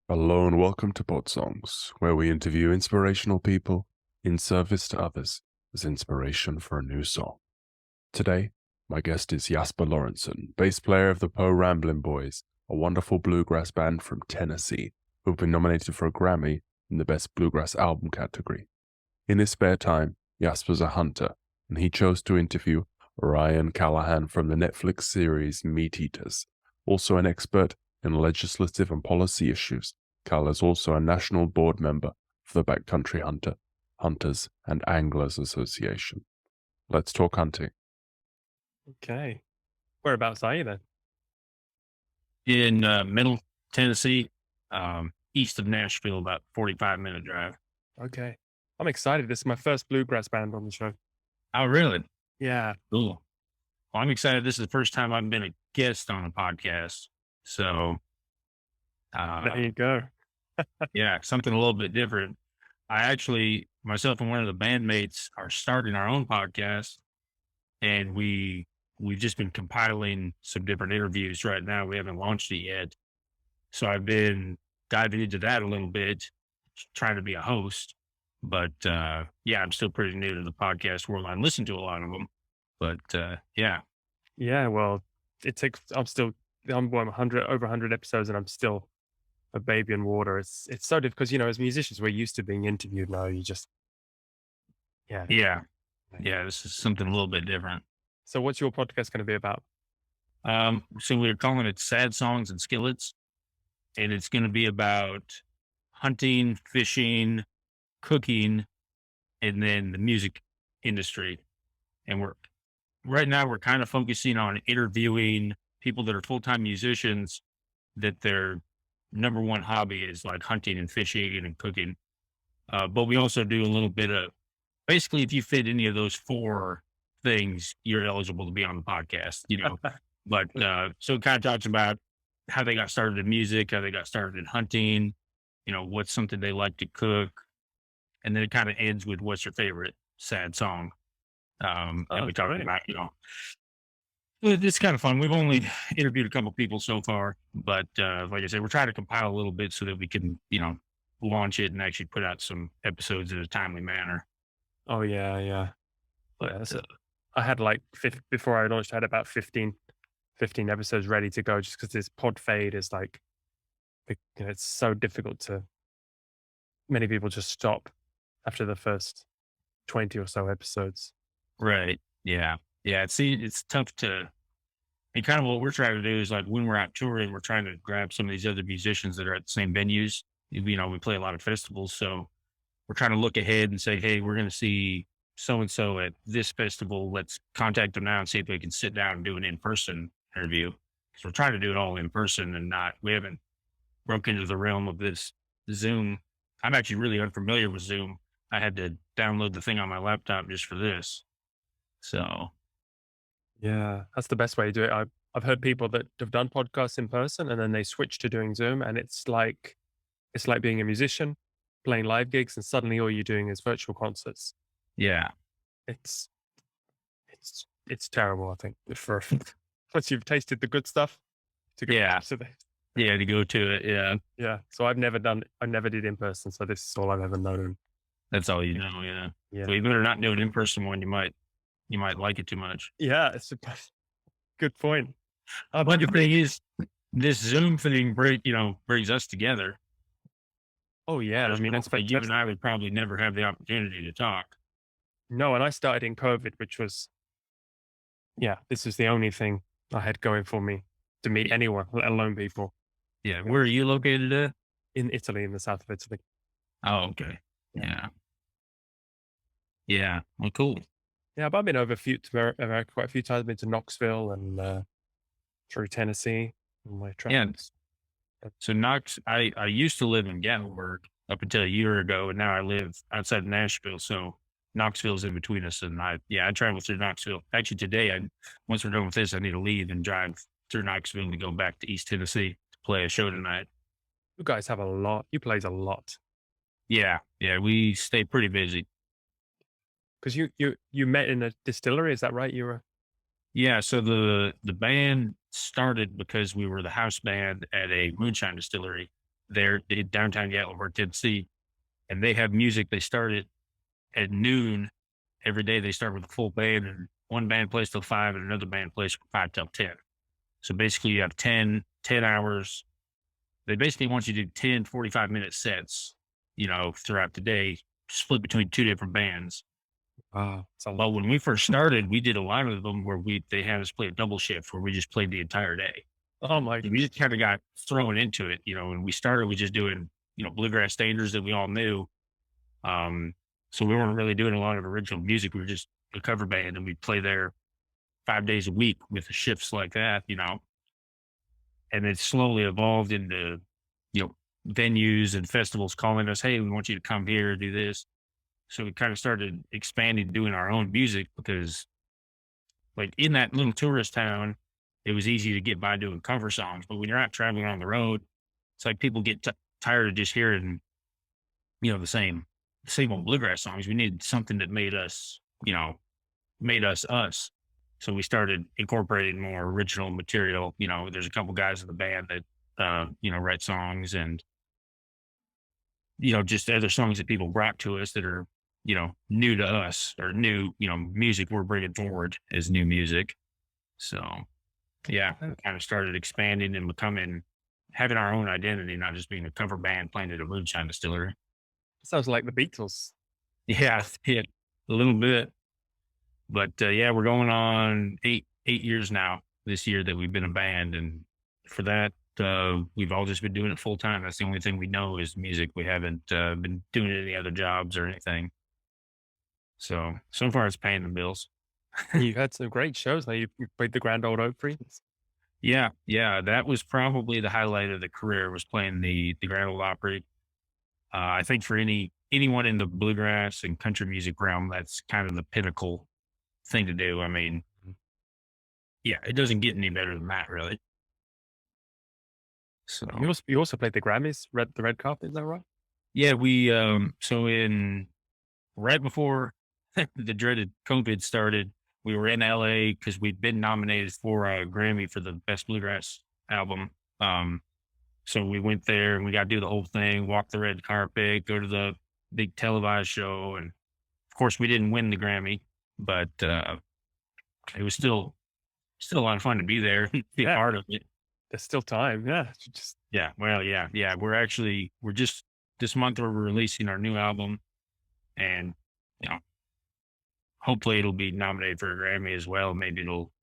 Hello and welcome to Podsongs, where we interview inspirational people in service to others as inspiration for a new song. Today, my guest is Jasper Lorentzen, bass player of the Po Ramblin Boys, a wonderful bluegrass band from Tennessee, who've been nominated for a Grammy in the Best Bluegrass Album category. In his spare time, Jasper's a hunter, and he chose to interview Ryan Callaghan from the Netflix series Meateaters. Also an expert in legislative and policy issues, Cal is also a national board member of the Backcountry Hunters and Anglers Association. Let's talk hunting. Okay. Whereabouts are you then? In Middle Tennessee, east of Nashville, about 45-minute drive. Okay. I'm excited. This is my first bluegrass band on the show. Oh, really? Yeah. Cool. Well, I'm excited. This is the first time I've been a guest on a podcast. So, There you go. yeah, something a little bit different. Myself and one of the bandmates are starting our own podcast, and we've just been compiling some different interviews right now. We haven't launched it yet. So I've been diving into that a little bit, trying to be a host. But yeah, I'm still pretty new to the podcast world. I listen to a lot of them, but yeah. Yeah. Well, I'm 100 episodes and I'm still a baby in water. It's so difficult because, as musicians, we're used to being interviewed now. Yeah. This is something a little bit different. So what's your podcast going to be about? So we're calling it Sad Songs and Skillets, and it's going to be about hunting, fishing, cooking, and then the music industry. And right now we're kind of focusing on interviewing people that are full-time musicians that their number one hobby is like hunting and fishing and cooking. But we also do a little bit of, basically, if you fit any of those four things, you're eligible to be on the podcast, But so it kind of talks about how they got started in music, how they got started in hunting, what's something they like to cook. And then it kind of ends with what's your favorite sad song. And we talk about, it's kind of fun. We've only interviewed a couple people so far, but like I said, we're trying to compile a little bit so that we can, launch it and actually put out some episodes in a timely manner. Oh, yeah. But I had before I launched, I had about 15 episodes ready to go just because this pod fade is it's so difficult many people just stop after the first 20 or so episodes. Right. Yeah. Yeah. It's tough and kind of what we're trying to do is like when we're out touring, we're trying to grab some of these other musicians that are at the same venues. We play a lot of festivals. So we're trying to look ahead and say, hey, we're going to see so-and-so at this festival. Let's contact them now and see if we can sit down and do an in-person interview. Because we're trying to do it all in person and we haven't broken into the realm of this Zoom. I'm actually really unfamiliar with Zoom. I had to download the thing on my laptop just for this. So. Yeah, that's the best way to do it. I've heard people that have done podcasts in person and then they switch to doing Zoom, and it's like being a musician playing live gigs and suddenly all you're doing is virtual concerts. Yeah. It's terrible, I think, for once you've tasted the good stuff to go to the to go to it. Yeah. Yeah. So I never did in person, so this is all I've ever known. That's all you know. Yeah. So you better not do an in-person one. You might like it too much. Yeah, it's a good point. But the thing is, this Zoom thing brings us together. Oh yeah, I mean, you and I would probably never have the opportunity to talk. No, and I started in COVID, which was, this is the only thing I had going for me to meet anyone, let alone people. Yeah, where are you located at? In Italy, in the south of Italy. Oh, okay. Yeah. Yeah. Well, cool. Yeah, but I've been over to America quite a few times. I've been to Knoxville and through Tennessee on my travels. Yeah. So I used to live in Gatlinburg up until a year ago, and now I live outside of Nashville. So Knoxville's in between us, and I travel through Knoxville. Actually, today, once we're done with this, I need to leave and drive through Knoxville to go back to East Tennessee to play a show tonight. You guys have a lot. You plays a lot. Yeah, we stay pretty busy. Because you met in a distillery, is that right? Yeah, so the band started because we were the house band at a moonshine distillery, there in downtown Gatlinburg, Tennessee, and they have music. They start at noon every day. They start with a full band, and one band plays till 5 and another band plays from 5 till 10. So basically you have 10 hours. They basically want you to do 10 45-minute sets, throughout the day, split between 2 different bands. Wow. Well, when we first started, we did a lot of them where they had us play a double shift where we just played the entire day. Oh my. We just kind of got thrown into it, when we started with just doing, bluegrass standards that we all knew. So we weren't really doing a lot of original music. We were just a cover band, and we'd play there 5 days a week with the shifts like that, and it slowly evolved into, venues and festivals calling us, hey, we want you to come here, do this. So we kind of started expanding, doing our own music, because like in that little tourist town, it was easy to get by doing cover songs. But when you're out traveling on the road, it's like people get tired of just hearing, the same old bluegrass songs. We needed something that made us, us. So we started incorporating more original material. There's a couple guys in the band that, write songs, and, just other songs that people brought to us that are, new to us, or new, music we're bringing forward as new music. So yeah, we kind of started expanding and having our own identity, not just being a cover band playing at a moonshine distillery. Sounds like the Beatles. Yeah, a little bit. But yeah, we're going on eight years now this year that we've been a band. And for that, we've all just been doing it full time. That's the only thing we know is music. We haven't been doing any other jobs or anything. So far it's paying the bills. You've had some great shows. Like you played the Grand Ole Opry. Yeah. That was probably the highlight of the career, was playing the Grand Ole Opry. I think for anyone in the bluegrass and country music realm, that's kind of the pinnacle thing to do. I mean, yeah, it doesn't get any better than that, really. So you also played the Grammys, the red carpet. Is that right? Yeah, we right before the dreaded COVID started, we were in LA because we'd been nominated for a Grammy for the best bluegrass album. So we went there and we got to do the whole thing, walk the red carpet, go to the big televised show. And of course we didn't win the Grammy, but it was still a lot of fun to be there, be a part of it. There's still time. Yeah. We're just this month we're releasing our new album, and, hopefully it'll be nominated for a Grammy as well. Maybe it'll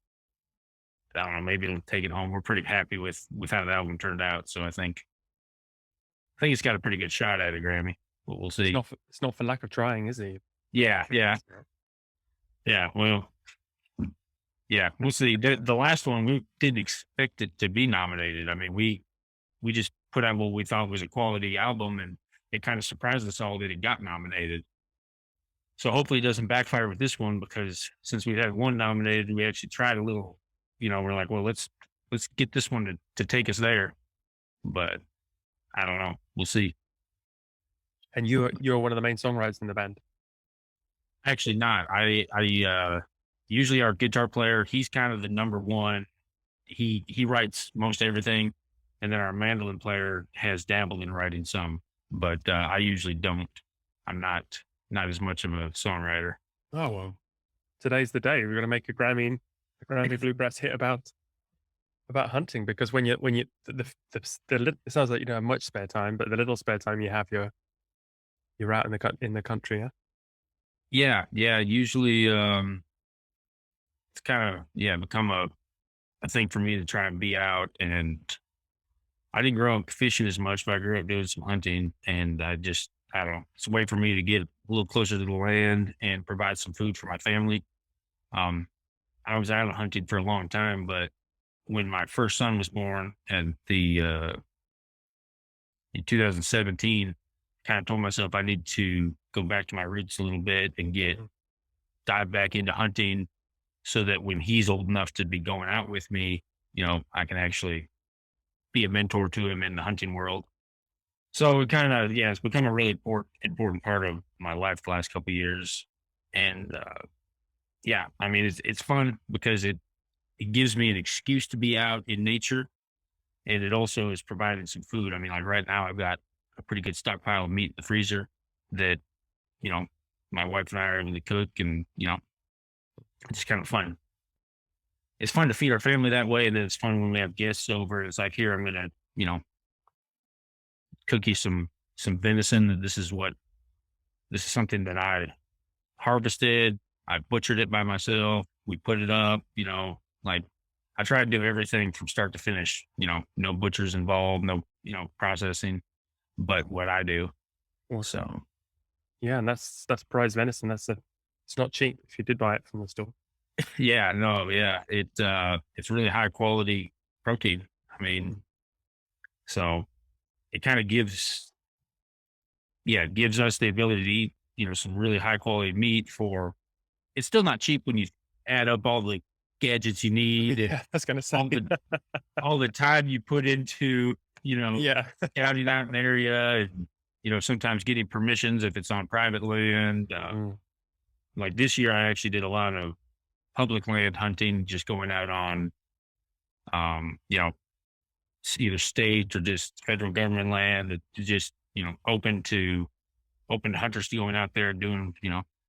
take it home. We're pretty happy with how the album turned out. So I think it's got a pretty good shot at a Grammy, but we'll see. It's not for lack of trying, is it? Yeah. Well, yeah, we'll see. The last one, we didn't expect it to be nominated. I mean, we just put out what we thought was a quality album, and it kind of surprised us all that it got nominated. So hopefully it doesn't backfire with this one, because since we had one nominated, we actually tried a little, we're like, well, let's get this one to take us there. But I don't know. We'll see. And you're one of the main songwriters in the band? Actually not. I usually our guitar player, he's kind of the number one. He writes most everything. And then our mandolin player has dabbled in writing some, but I usually don't. I'm not as much of a songwriter. Oh, well, today's the day. We're going to make a Grammy bluegrass hit about hunting, because when it sounds like you don't have much spare time, but the little spare time you have, you're out in the country. Yeah. Usually, it's kind of become a thing for me to try and be out. And I didn't grow up fishing as much, but I grew up doing some hunting, and I don't know. It's a way for me to get a little closer to the land and provide some food for my family. I was out hunting for a long time, but when my first son was born, and in 2017, kind of told myself I need to go back to my roots a little bit and dive back into hunting, so that when he's old enough to be going out with me, I can actually be a mentor to him in the hunting world. So it kind of, it's become a really important part of my life the last couple of years. And I mean, it's fun because it gives me an excuse to be out in nature and it also is providing some food. I mean, like right now I've got a pretty good stockpile of meat in the freezer that, you know, my wife and I are able to cook, and, it's just kind of fun. It's fun to feed our family that way. And then it's fun when we have guests over. It's like, here, I'm going to, cook you some venison. This is something that I harvested. I butchered it by myself. We put it up, like I try to do everything from start to finish, no butchers involved, no, processing, but what I do. Awesome. So Yeah, and that's prize venison. It's not cheap if you did buy it from the store. yeah, no, yeah. It's really high quality protein. I mean, so it kind of gives us the ability to eat, some really high quality meat for, it's still not cheap when you add up all the gadgets you need and Yeah, I was going to say. all the time you put into, Yeah. scouting out an area and, sometimes getting permissions if it's on private land. Like this year, I actually did a lot of public land hunting, just going out on, either state or just federal government land that just, open to hunters going out there and doing,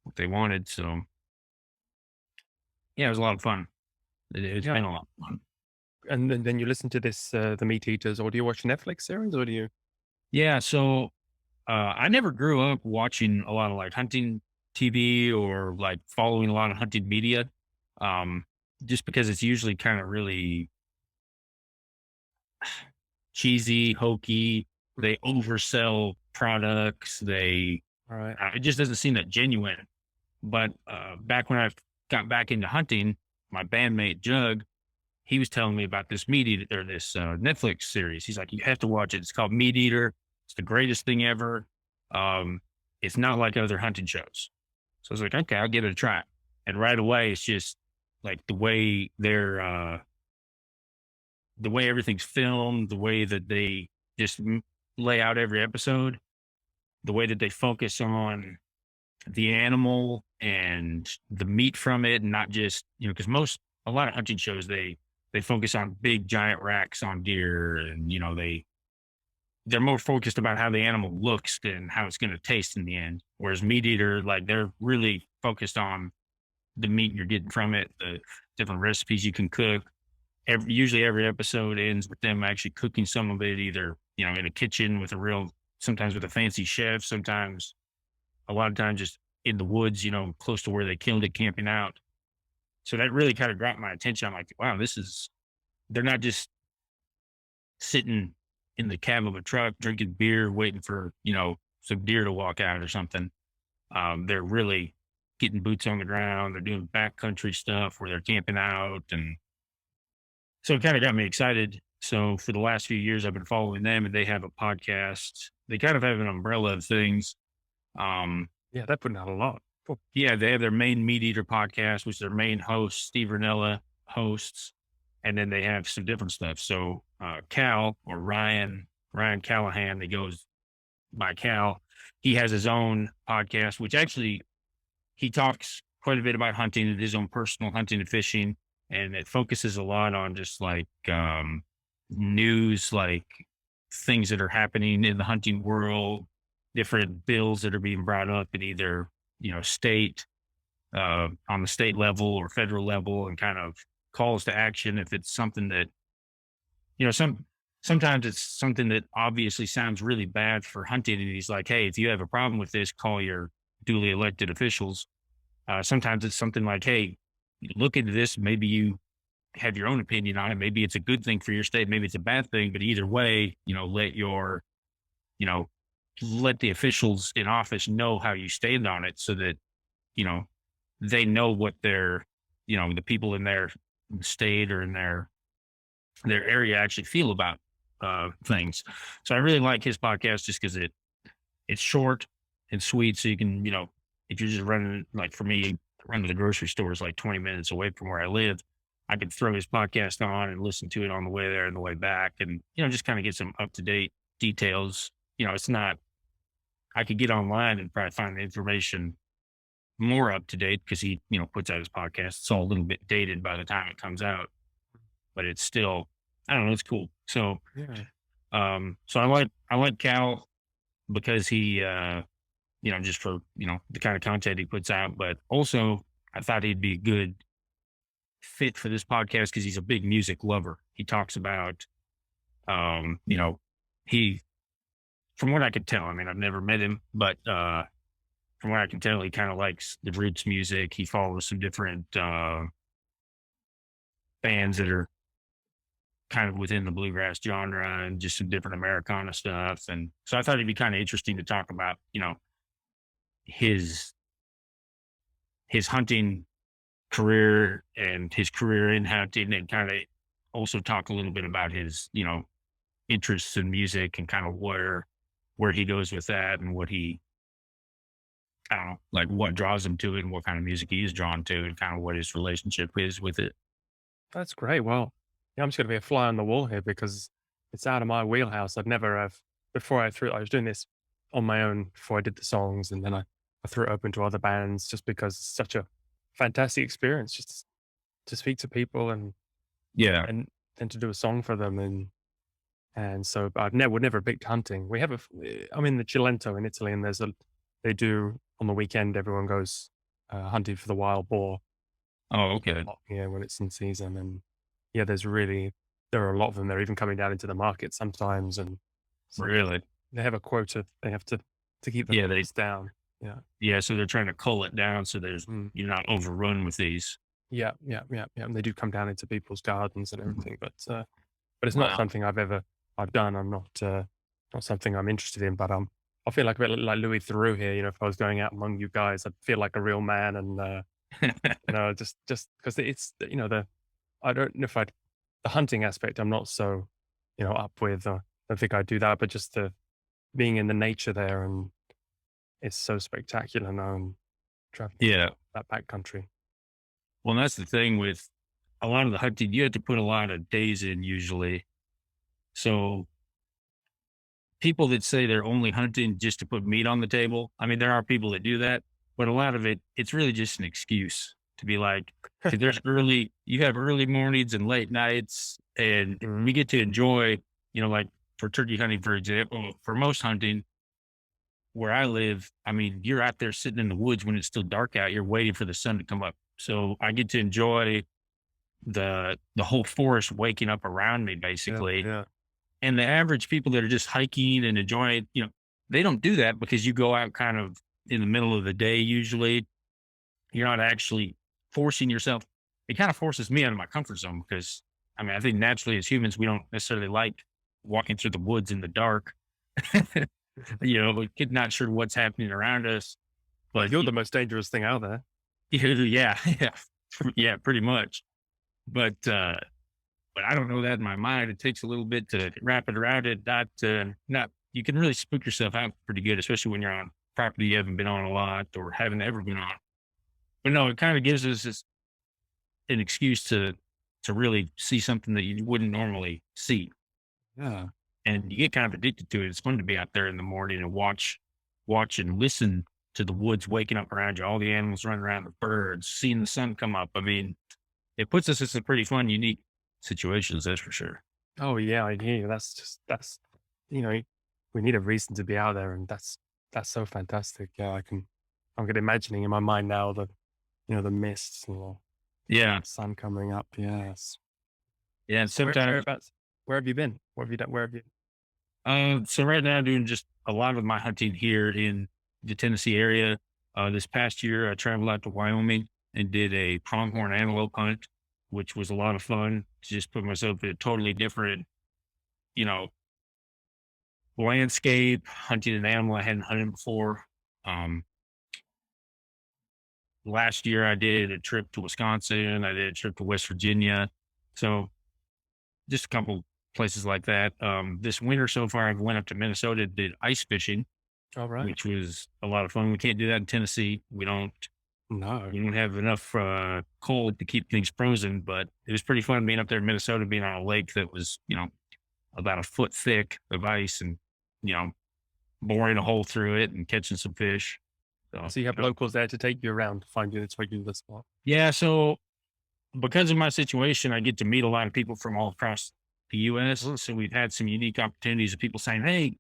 what they wanted. So yeah, it was a lot of fun. It's Yeah. been a lot of fun. And then you listen to this, the Meateaters, or do you watch Netflix series, or do you? Yeah. So, I never grew up watching a lot of like hunting TV or like following a lot of hunting media. Just because it's usually kind of really cheesy, hokey. They oversell products. All right. It just doesn't seem that genuine. But back when I got back into hunting, my bandmate Jug, he was telling me about this Meateater, or this Netflix series. He's like, you have to watch it. It's called Meateater. It's the greatest thing ever. It's not like other hunting shows. So I was like, okay, I'll give it a try. And right away, it's just like the way everything's filmed, the way that they just lay out every episode, the way that they focus on the animal and the meat from it, and not just, because a lot of hunting shows, they focus on big giant racks on deer, and, they're more focused about how the animal looks than how it's going to taste in the end. Whereas Meateater, like they're really focused on the meat you're getting from it, the different recipes you can cook. Usually every episode ends with them actually cooking some of it, either, in a kitchen with sometimes with a fancy chef, sometimes a lot of times just in the woods, close to where they killed it, camping out. So that really kind of grabbed my attention. I'm like, wow, they're not just sitting in the cab of a truck, drinking beer, waiting for, some deer to walk out or something. They're really getting boots on the ground. They're doing backcountry stuff where they're camping out. And so it kind of got me excited. So for the last few years, I've been following them, and they have a podcast. They kind of have an umbrella of things. Yeah, they're putting out a lot. Cool. Yeah, they have their main Meateater podcast, which their main host, Steve Ranella, hosts. And then they have some different stuff. So Cal, or Ryan Callaghan, that goes by Cal, he has his own podcast, which actually he talks quite a bit about hunting and his own personal hunting and fishing. And it focuses a lot on just like news, like things that are happening in the hunting world, different bills that are being brought up in either, state, on the state level or federal level, and kind of calls to action if it's something that, sometimes it's something that obviously sounds really bad for hunting. And he's like, hey, if you have a problem with this, call your duly elected officials. Sometimes it's something like, hey, look into this. Maybe you have your own opinion on it. Maybe it's a good thing for your state. Maybe it's a bad thing, but either way, let the officials in office know how you stand on it, so that, they know what the people in their state or in their area actually feel about things. So I really like his podcast just because it's short and sweet. So you can, if you're just running, like for me, running to the grocery store is like 20 minutes away from where I live, I could throw his podcast on and listen to it on the way there and the way back, and, just kind of get some up-to-date details. It's not, I could get online and probably find the information more up to date because he, puts out his podcast. It's all a little bit dated by the time it comes out, but it's still I don't know, it's cool. So, Yeah. so I like Cal because he, just for, the kind of content he puts out, but also I thought he'd be a good fit for this podcast because he's a big music lover. He talks about, he, from what I could tell, I mean, I've never met him, but, from what I can tell, he kind of likes the roots music. He follows some different, bands that are kind of within the bluegrass genre and just some different Americana stuff. And so I thought it'd be kind of interesting to talk about, his hunting career and his career in hunting, and kind of also talk a little bit about his, interests in music and kind of where he goes with that, and what he, I don't know, like what draws him to it and what kind of music he is drawn to, and kind of what his relationship is with it. That's great. Well, yeah, I'm just going to be a fly on the wall here because it's out of my wheelhouse. I'd never have, before I was doing this on my own before I did the songs. And then I threw it open to other bands just because it's such a fantastic experience just to speak to people Yeah. and then to do a song for them. And so I've never picked hunting. We have I'm in the Cilento in Italy, and they do on the weekend, everyone goes hunting for the wild boar. Oh, okay. Yeah, when it's in season. And yeah, there are a lot of them. They're even coming down into the market sometimes. And so Really? they have a quota. They have to keep the Yeah. price down. Yeah. Yeah. So they're trying to cull it down so Mm. you're not overrun with these. Yeah. And they do come down into people's gardens and everything, but it's not Wow. something I've done. I'm not something I'm interested in, but I feel like a bit like Louis Theroux here. If I was going out among you guys, I'd feel like a real man. And, just because it's, I don't know if the hunting aspect, I'm not so, up with, I don't think I'd do that, but just the being in the nature there, and it's so spectacular now, and traveling Yeah. that backcountry. Well, that's the thing with a lot of the hunting. You have to put a lot of days in usually. So people that say they're only hunting just to put meat on the table, I mean, there are people that do that, but a lot of it's really just an excuse to be like, "See, you have early mornings and late nights, and we get to enjoy, like for turkey hunting, for example, for most hunting where I live, I mean, you're out there sitting in the woods when it's still dark out, you're waiting for the sun to come up. So I get to enjoy the whole forest waking up around me, basically. Yeah. And the average people that are just hiking and enjoying, they don't do that because you go out kind of in the middle of the day. Usually you're not actually forcing yourself. It kind of forces me out of my comfort zone because, I mean, I think naturally as humans, we don't necessarily like walking through the woods in the dark, we're not sure what's happening around us, but You're the most dangerous thing out there. yeah, yeah, pretty much. But I don't know that in my mind. It takes a little bit to wrap it around it. Not you can really spook yourself out pretty good, especially when you're on property you haven't been on a lot or haven't ever been on. But no, it kind of gives us an excuse to really see something that you wouldn't normally see. Yeah. And you get kind of addicted to it. It's fun to be out there in the morning and watch and listen to the woods waking up around you, all the animals running around, the birds, seeing the sun come up. I mean, it puts us in some pretty fun, unique situations, that's for sure. Oh yeah, I hear you. That's we need a reason to be out there, and that's so fantastic. Yeah, I'm good imagining in my mind now the mists and the Yeah. sun coming up. Yes. Yeah. And sometimes, Whereabouts? Where have you been? What have you done? Where have you? so right now I'm doing just a lot of my hunting here in the Tennessee area. This past year, I traveled out to Wyoming and did a pronghorn antelope hunt, which was a lot of fun to just put myself in a totally different, landscape, hunting an animal I hadn't hunted before. Last year I did a trip to Wisconsin. I did a trip to West Virginia. So just a couple places like that. This winter so far, I went up to Minnesota, did ice fishing, All right. which was a lot of fun. We can't do that in Tennessee. We don't have enough cold to keep things frozen, but it was pretty fun being up there in Minnesota, being on a lake that was, about a foot thick of ice, and, boring a hole through it and catching some fish. So you have locals there to take you around, find you, take you to the spot. Yeah. So because of my situation, I get to meet a lot of people from all across the U.S. Mm. So we've had some unique opportunities of people saying, "Hey,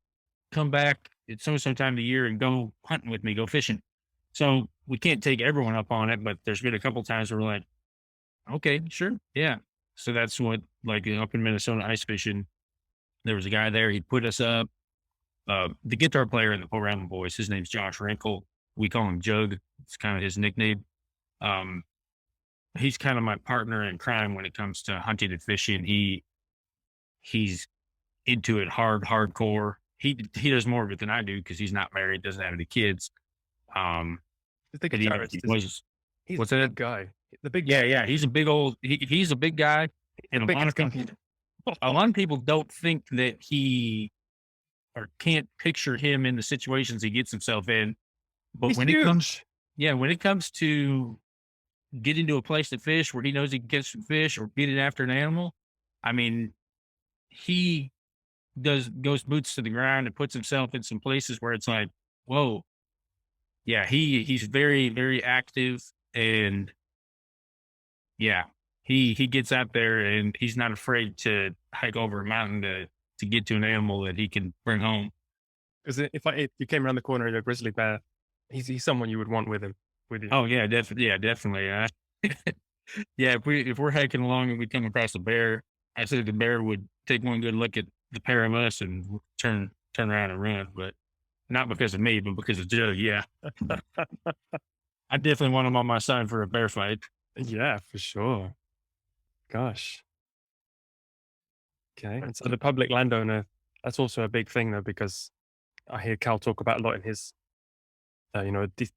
come back at so time of the year and go hunting with me, go fishing." So we can't take everyone up on it, but there's been a couple times where we're like, "Okay, sure, yeah." So that's what, like, up in Minnesota ice fishing, there was a guy there. He put us up. The guitar player in the Po Ramblin Boys, his name's Josh Wrinkle. We call him Jug. It's kind of his nickname. Um, he's kind of my partner in crime when it comes to hunting and fishing. He's into it hardcore. He does more of it than I do because he's not married, doesn't have any kids. The big But, you know, guitarist, he was, he's what's a that? big guy. The big Yeah. He's a big old. He's a big guy, and a lot of people don't think that he or can't picture him in the situations he gets himself in. But He's when huge. when it comes to getting to a place to fish where he knows he can catch some fish or get it after an animal, I mean, he goes boots to the ground and puts himself in some places where it's like, whoa, yeah, he's very, very active, and yeah, he gets out there and he's not afraid to hike over a mountain to get to an animal that he can bring home. Because if you came around the corner in a grizzly bear, he's someone you would want with you. Oh yeah, definitely. Yeah, definitely. Yeah, if we're hiking along and we come across a bear, I said the bear would take one good look at the pair of us and turn around and run. But not because of me, but because of Joe. Yeah, I definitely want him on my side for a bear fight. Yeah, for sure. Gosh. Okay. And so the public landowner, that's also a big thing though, because I hear Cal talk about a lot in his,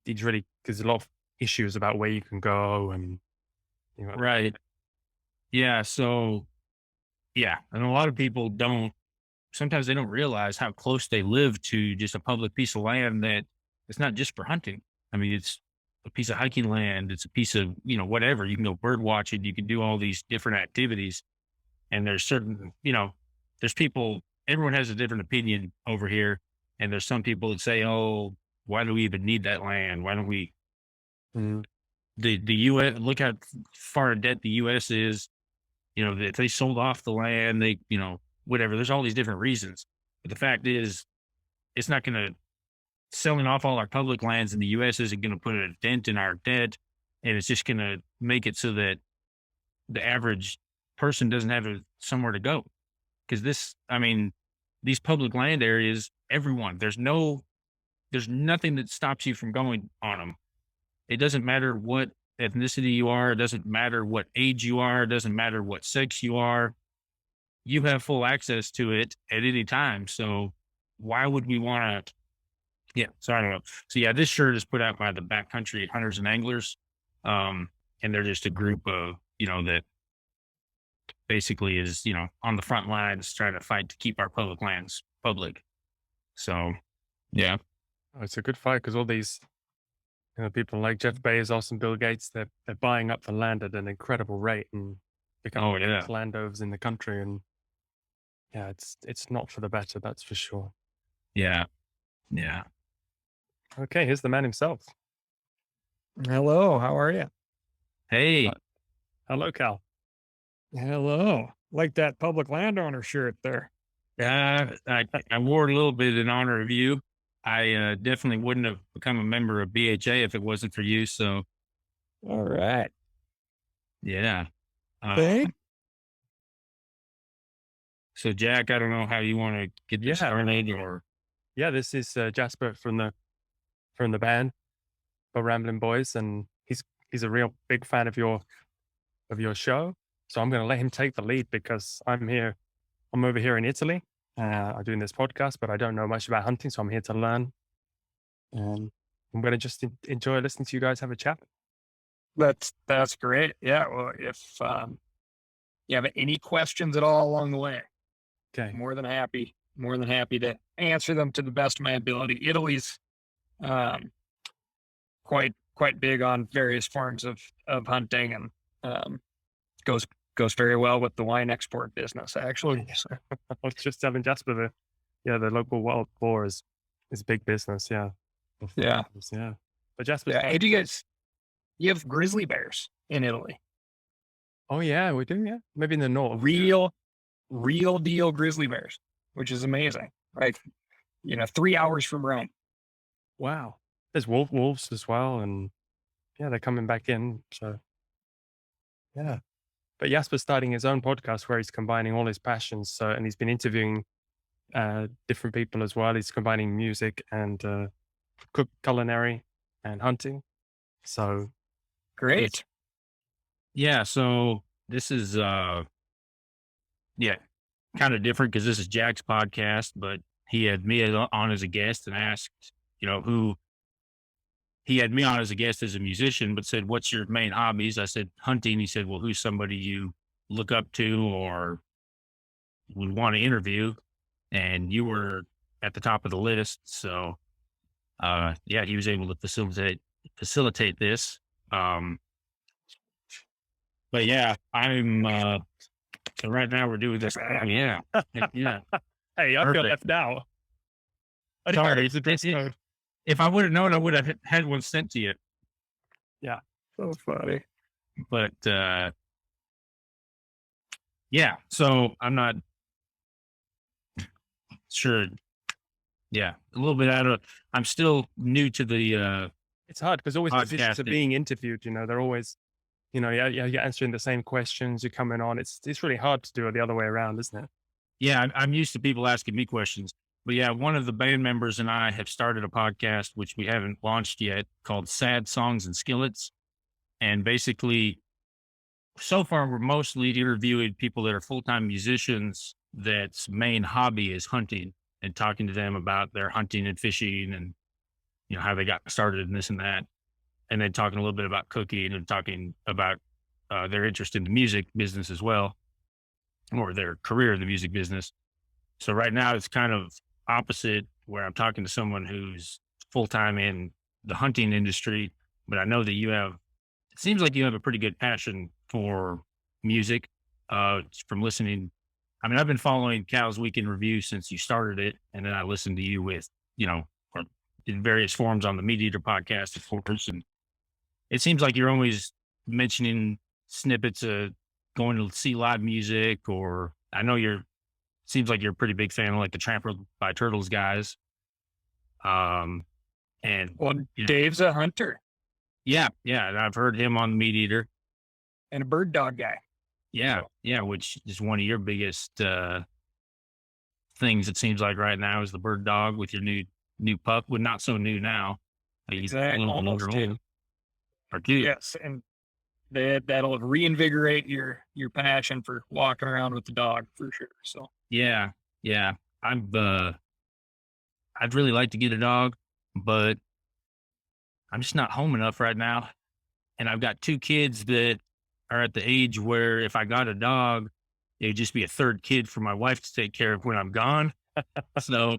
he's really, there's a lot of issues about where you can go and, Right. Yeah. So yeah, and a lot of people don't. Sometimes they don't realize how close they live to just a public piece of land that it's not just for hunting. I mean, it's a piece of hiking land. It's a piece of, whatever. You can go bird watching. You can do all these different activities. And there's certain, there's people, everyone has a different opinion over here. And there's some people that say, oh, why do we even need that land? Why don't we, Mm. the U.S., look how far in debt the U.S. is, if they sold off the land, they, whatever, there's all these different reasons. But the fact is, it's not going to, selling off all our public lands in the U.S. isn't going to put a dent in our debt. And it's just going to make it so that the average person doesn't have somewhere to go. Because these public land areas, everyone, there's nothing that stops you from going on them. It doesn't matter what ethnicity you are. It doesn't matter what age you are. It doesn't matter what sex you are. You have full access to it at any time. So why would we want to? Yeah. So I don't know. So yeah, this shirt is put out by the Backcountry Hunters and Anglers. And they're just a group of, that basically is, on the front lines trying to fight to keep our public lands public. So yeah. Oh, it's a good fight because all these, people like Jeff Bezos and Bill Gates, they're buying up the land at an incredible rate and becoming the biggest landowners in the country. And yeah, it's not for the better, that's for sure. Yeah. Yeah. Okay, here's the man himself. Hello, how are you? Hey. Hello, Cal. Hello. Like that public landowner shirt there. I wore it a little bit in honor of you. I definitely wouldn't have become a member of BHA if it wasn't for you. So, all right. Yeah. Thank. So, Jack, I don't know how you want to get this started, or yeah, this is Jasper from the band, Po Ramblin Boys, and he's a real big fan of your show. So I'm going to let him take the lead because I'm over here in Italy. I'm doing this podcast, but I don't know much about hunting, so I'm here to learn. And I'm going to just enjoy listening to you guys have a chat. That's great. Yeah. Well, if you have any questions at all along the way, okay, more than happy to answer them to the best of my ability. Italy's quite big on various forms of hunting, and goes very well with the wine export business, actually. I was just telling Jasper the local wild boar is big business. Yeah. Yeah. Yeah. But Jasper, hey, you have grizzly bears in Italy? Oh yeah, we do. Yeah. Maybe in the north. Real real deal grizzly bears, which is amazing. Like, 3 hours from Rome. Wow. There's wolves as well, and yeah, they're coming back in. So yeah. But Jasper's starting his own podcast where he's combining all his passions. So, and he's been interviewing different people as well. He's combining music and culinary and hunting. So Great. Yeah. So this is, kind of different because this is Jack's podcast, but he had me on as a guest and asked, who he had me on as a guest as a musician, but said, "What's your main hobbies?" I said, "Hunting." He said, "Well, who's somebody you look up to or would want to interview?" And you were at the top of the list. So, he was able to facilitate this. But yeah, I'm, so right now we're doing this. Yeah. Yeah. hey, I feel Perfect. left out. Sorry. It's a dress code. If I would have known, I would have had one sent to you. So funny. But, so I'm not sure. Yeah. A little bit I'm still new to the, It's hard because always musicians are Podcasting. being interviewed. They're always, you're answering the same questions. You're coming on. It's really hard to do it the other way around, isn't it? yeah, I'm used to people asking me questions. But yeah, one of the band members and I have started a podcast, which we haven't launched yet, called Sad Songs and Skillets. And basically, so far, we're mostly interviewing people that are full-time musicians that's main hobby is hunting and talking to them about their hunting and fishing and, how they got started and this and that. And then talking a little bit about cooking and talking about their interest in the music business as well, or their career in the music business. So right now it's kind of opposite where I'm talking to someone who's full-time in the hunting industry, but I know that it seems like you have a pretty good passion for music, from listening. I mean, I've been following Cal's Weekend Review since you started it. And then I listened to you with, or in various forms on the Meateater podcast, of course. And it seems like you're always mentioning snippets of going to see live music, or I know seems like you're a pretty big fan of like the Trampled by Turtles guys. And Well, Yeah. Dave's a hunter yeah, and I've heard him on the Meateater. and a bird dog guy. Yeah, which is one of your biggest things. It seems like right now is the bird dog with your new pup. Well, not so new now. He's Exactly. a little Almost older, two. or two. Yes, and that'll reinvigorate your passion for walking around with the dog for sure. So Yeah. I'd really like to get a dog, but I'm just not home enough right now. And I've got two kids that are at the age where if I got a dog, it'd just be a third kid for my wife to take care of when I'm gone. So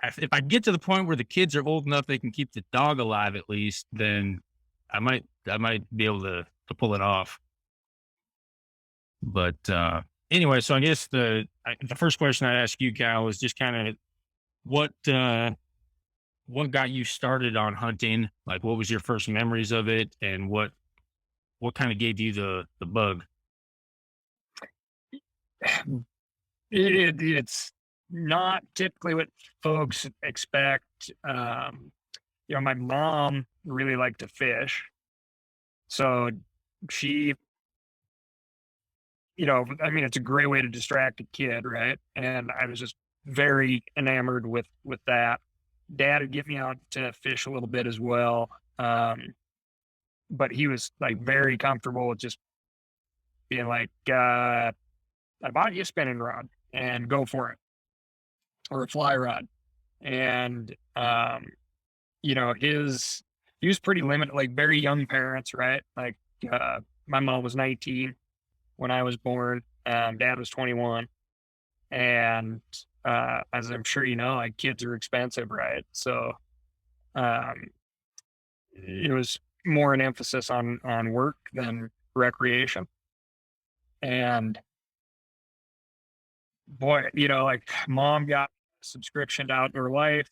if I get to the point where the kids are old enough they can keep the dog alive at least, then I might be able to pull it off. But anyway, so I guess the first question I'd ask you, Cal, is just kind of what got you started on hunting? Like, what was your first memories of it, and what kind of gave you the bug? it's not typically what folks expect. My mom really liked to fish, so she, it's a great way to distract a kid, right? And I was just very enamored with that. Dad would get me out to fish a little bit as well, but he was like very comfortable with just being like, "I bought you a spinning rod and go for it," or a fly rod. And he was pretty limited, like very young parents, right? Like my mom was 19 when I was born. Dad was 21, and as I'm sure you know, like kids are expensive, right? So it was more an emphasis on work than recreation. And boy, like mom got a subscription to Outdoor Life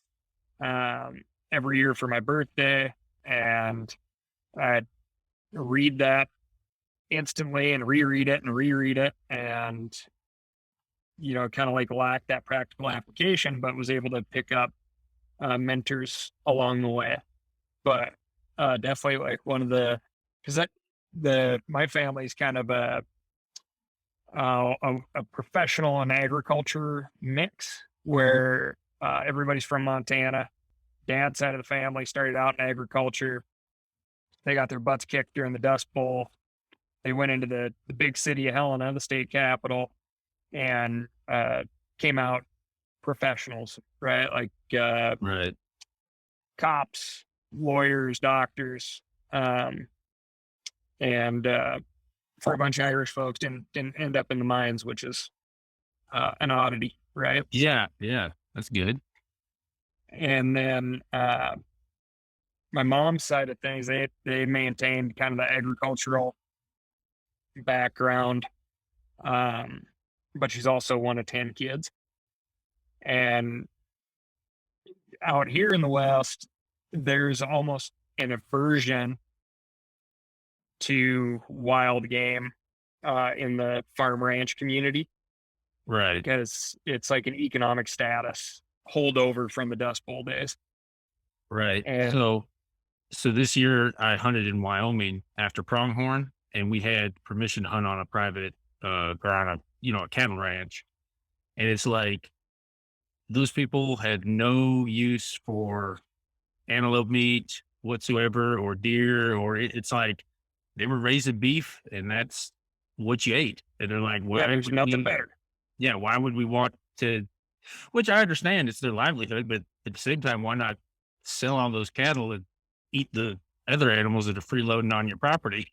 every year for my birthday, and I'd read that instantly and reread it, and kind of like lacked that practical application, but was able to pick up mentors along the way. But definitely like one of the, because my family's kind of a professional and agriculture mix where everybody's from Montana. Dad's side of the family started out in agriculture. They got their butts kicked during the Dust Bowl. They went into the big city of Helena, the state capital, and came out professionals, right? Like Right. cops, lawyers, doctors, and for a bunch of Irish folks didn't end up in the mines, which is an oddity, right? Yeah. That's good. And then my mom's side of things, they maintained kind of the agricultural background, but she's also one of 10 kids. And out here in the West, there's almost an aversion to wild game in the farm ranch community, Right. because it's like an economic status holdover from the Dust Bowl days. Right. And So this year I hunted in Wyoming after pronghorn, and we had permission to hunt on a private or on a cattle ranch. And it's like those people had no use for antelope meat whatsoever, or deer, or it's like they were raising beef and that's what you ate. And they're like, yeah, there's nothing better. Yeah, why would we want to, which I understand it's their livelihood, but at the same time, why not sell all those cattle and eat the other animals that are freeloading on your property?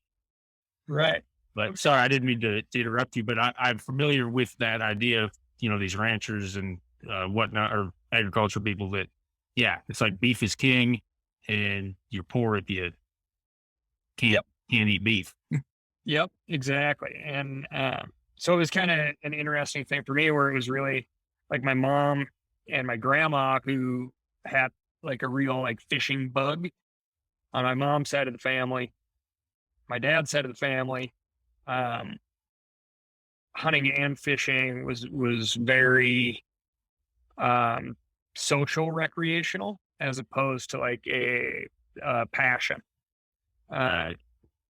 Right. But sorry, I didn't mean to interrupt you, but I'm familiar with that idea of, these ranchers and whatnot, or agricultural people that, yeah, it's like beef is king and you're poor if you can't eat beef. Yep, exactly. And so it was kind of an interesting thing for me, where it was really like my mom and my grandma who had like a real like fishing bug on my mom's side of the family. My dad's side of the family, hunting and fishing was very social, recreational, as opposed to like a passion.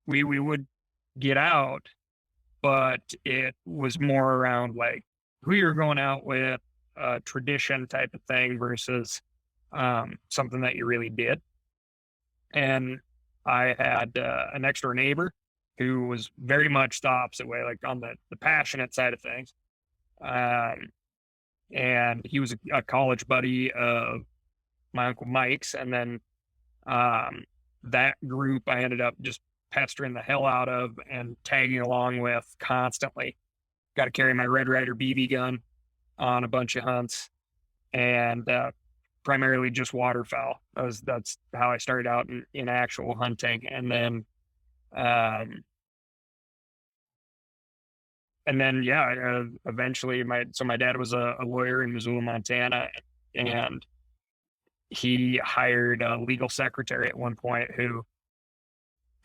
We would get out, but it was more around like who you're going out with, tradition type of thing versus something that you really did. And I had a next door neighbor who was very much the opposite way, like on the passionate side of things. And he was a college buddy of my Uncle Mike's. And then that group I ended up just pestering the hell out of and tagging along with constantly. Got to carry my Red Ryder BB gun on a bunch of hunts, and primarily just waterfowl. That's how I started out in actual hunting. And then eventually my dad was a lawyer in Missoula, Montana, and he hired a legal secretary at one point who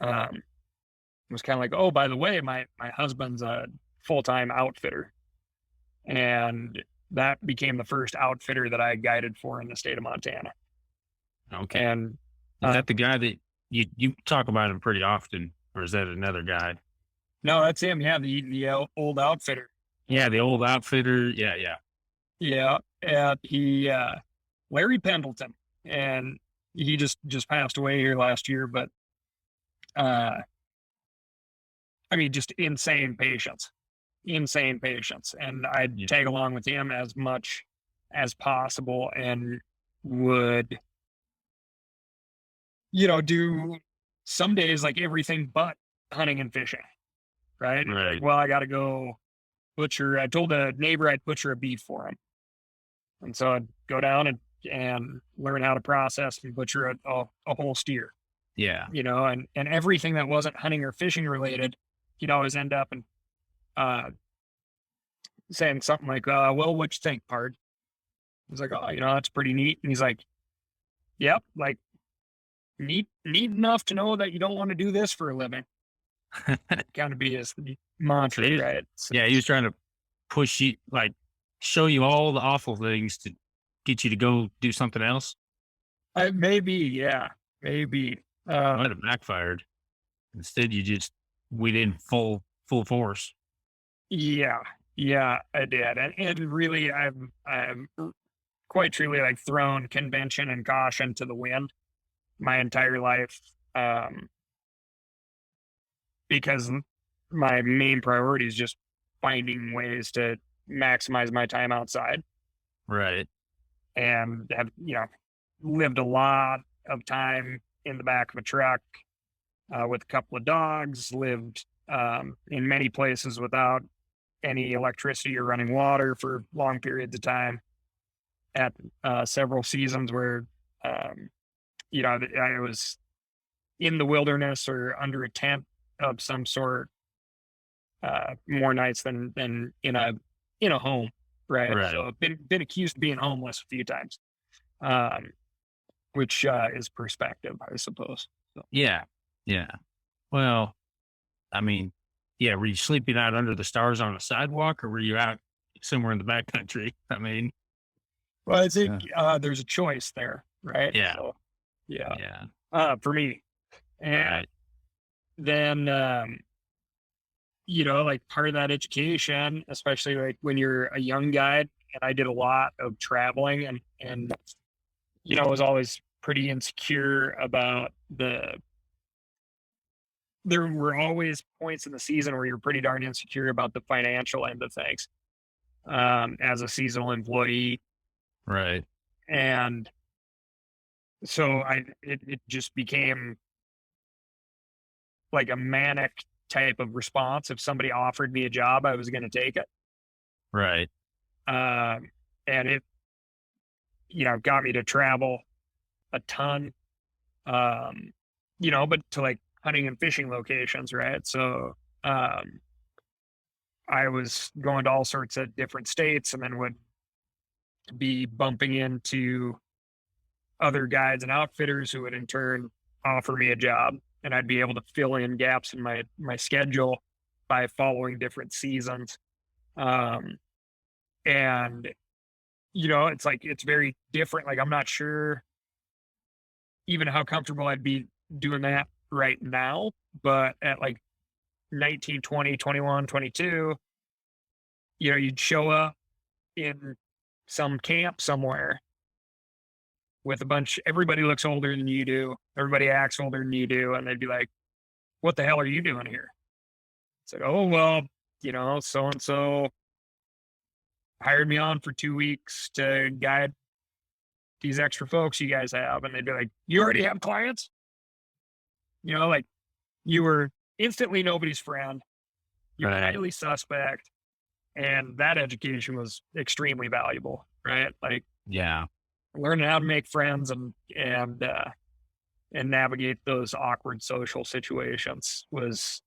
was kind of like, oh, by the way, my husband's a full-time outfitter. And that became the first outfitter that I guided for in the state of Montana. Okay. And is that the guy that you talk about him pretty often, or is that another guy? No, that's him. Yeah, the old outfitter. Yeah, the old outfitter. Yeah. Yeah, and he Larry Pendleton, and he just passed away here last year. But just insane patience, and I'd tag along with him as much as possible, and would do some days like everything but hunting and fishing. Right. Well, I got to go butcher. I told a neighbor I'd butcher a beef for him. And so I'd go down and learn how to process and butcher a whole steer. Yeah. And everything that wasn't hunting or fishing related, he'd always end up and saying something like, well, what you think, Pard? I was like, oh, that's pretty neat. And he's like, yep, like neat enough to know that you don't want to do this for a living. Kind of be his mantra, right? So, yeah, he was trying to push you, like show you all the awful things to get you to go do something else? Maybe, yeah, maybe. Might have backfired. Instead, you just went in full force. Yeah, yeah, I did, and really, I'm quite truly like thrown convention and caution to the wind my entire life, because my main priority is just finding ways to maximize my time outside, Right. and have lived a lot of time in the back of a truck with a couple of dogs. Lived in many places without any electricity or running water for long periods of time. At several seasons where I was in the wilderness or under a tent of some sort, more nights than in a home, right? Right. So I've been accused of being homeless a few times, which is perspective, I suppose. So. Yeah. Yeah. Well, I mean, yeah. Were you sleeping out under the stars on a sidewalk, or were you out somewhere in the backcountry? I mean, Well, I think there's a choice there, right? Yeah. So, yeah. yeah. For me, and Right. then like part of that education, especially like when you're a young guide, and I did a lot of traveling, and was always pretty insecure about there were always points in the season where you're pretty darn insecure about the financial end of things, as a seasonal employee. Right. And so it just became like a manic type of response. If somebody offered me a job, I was going to take it. Right. And it, got me to travel a ton, but to like hunting and fishing locations, right? So, I was going to all sorts of different states, and then would be bumping into other guides and outfitters who would in turn offer me a job, and I'd be able to fill in gaps in my schedule by following different seasons. And it's like, it's very different. Like, I'm not sure even how comfortable I'd be doing that right now, but at like 19, 20, 21, 22, you'd show up in some camp somewhere with everybody looks older than you do. Everybody acts older than you do. And they'd be like, what the hell are you doing here? It's like, oh, well, so-and-so hired me on for 2 weeks to guide these extra folks you guys have. And they'd be like, you already have clients? Like, you were instantly nobody's friend. You're Right. highly suspect. And that education was extremely valuable, right? Like, Yeah. learning how to make friends and navigate those awkward social situations was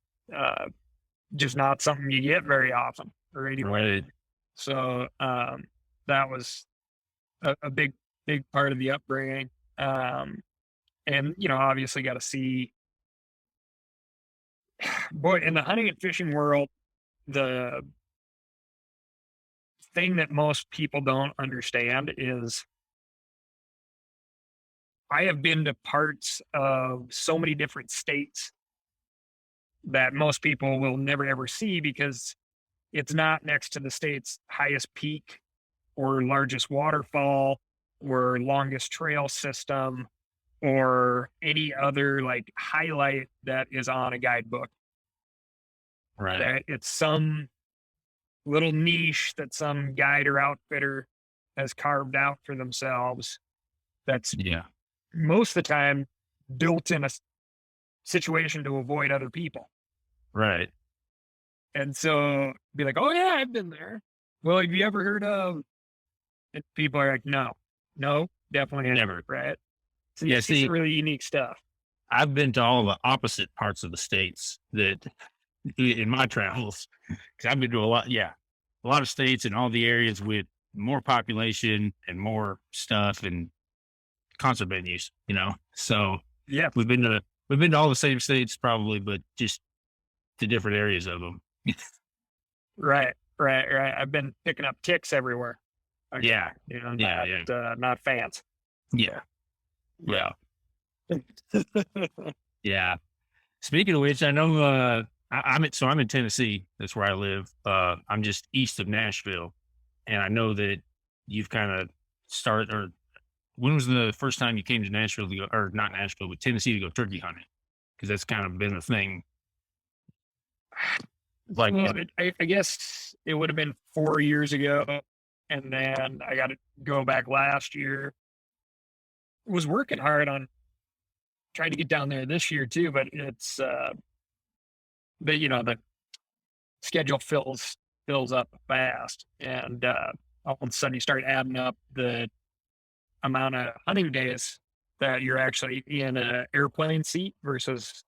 just not something you get very often or anywhere. Right. So that was a big part of the upbringing. And obviously got to see, boy, in the hunting and fishing world, the thing that most people don't understand is I have been to parts of so many different states that most people will never ever see, because it's not next to the state's highest peak or largest waterfall or longest trail system or any other like highlight that is on a guidebook. Right. That it's some little niche that some guide or outfitter has carved out for themselves. That's Yeah. most of the time built in a situation to avoid other people. Right. And so be like, oh yeah, I've been there. Well, have you ever heard of? And people are like, no, definitely Never. right? So Yeah, you see see- some really unique stuff. I've been to all the opposite parts of the states that in my travels, because I've been to a lot of states and all the areas with more population and more stuff and concert venues, So Yeah, we've been to all the same states probably, but just to different areas of them. right. right. I've been picking up ticks everywhere. Like, Yeah. you know, Yeah. not fans. Yeah. Yeah. Yeah. Speaking of which, I know I'm in Tennessee. That's where I live. I'm just east of Nashville, and I know that you've kind of started. Or when was the first time you came to Nashville to go, or not Nashville, but Tennessee to go turkey hunting? Because that's kind of been a thing. Like, Well, I guess it would have been 4 years ago, and then I got to go back last year. Was working hard on trying to get down there this year too, but it's the schedule fills up fast, and all of a sudden you start adding up the amount of hunting days that you're actually in an airplane seat versus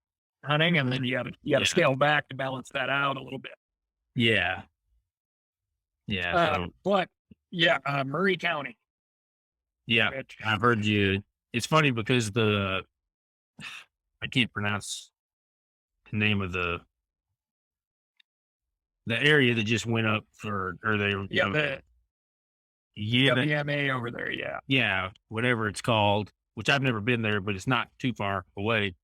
hunting, and then you got to scale back to balance that out a little bit. yeah, But Murray County. yeah. Which, I've heard you. It's funny because I can't pronounce the name of the area that just went up for, or they, the WMA over there, yeah, whatever it's called, which I've never been there, but it's not too far away.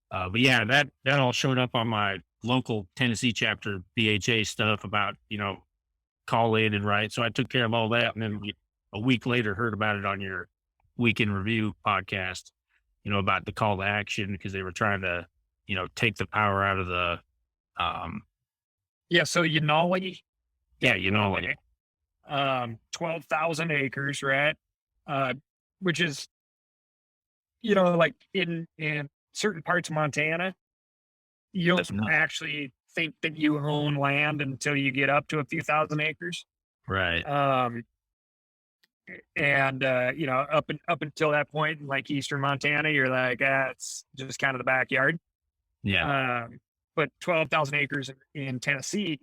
But yeah, that all showed up on my local Tennessee chapter BHA stuff about, call in and write. So I took care of all that. And then a week later heard about it on your Week in Review podcast, about the call to action, because they were trying to, take the power out of the, so Unali. Yeah, Unali. 12,000 acres, right? Which is, like in certain parts of Montana, you don't actually think that you own land until you get up to a few thousand acres. Right. And up until that point in like eastern Montana, you're like, it's just kind of the backyard. Yeah. But 12,000 acres in Tennessee,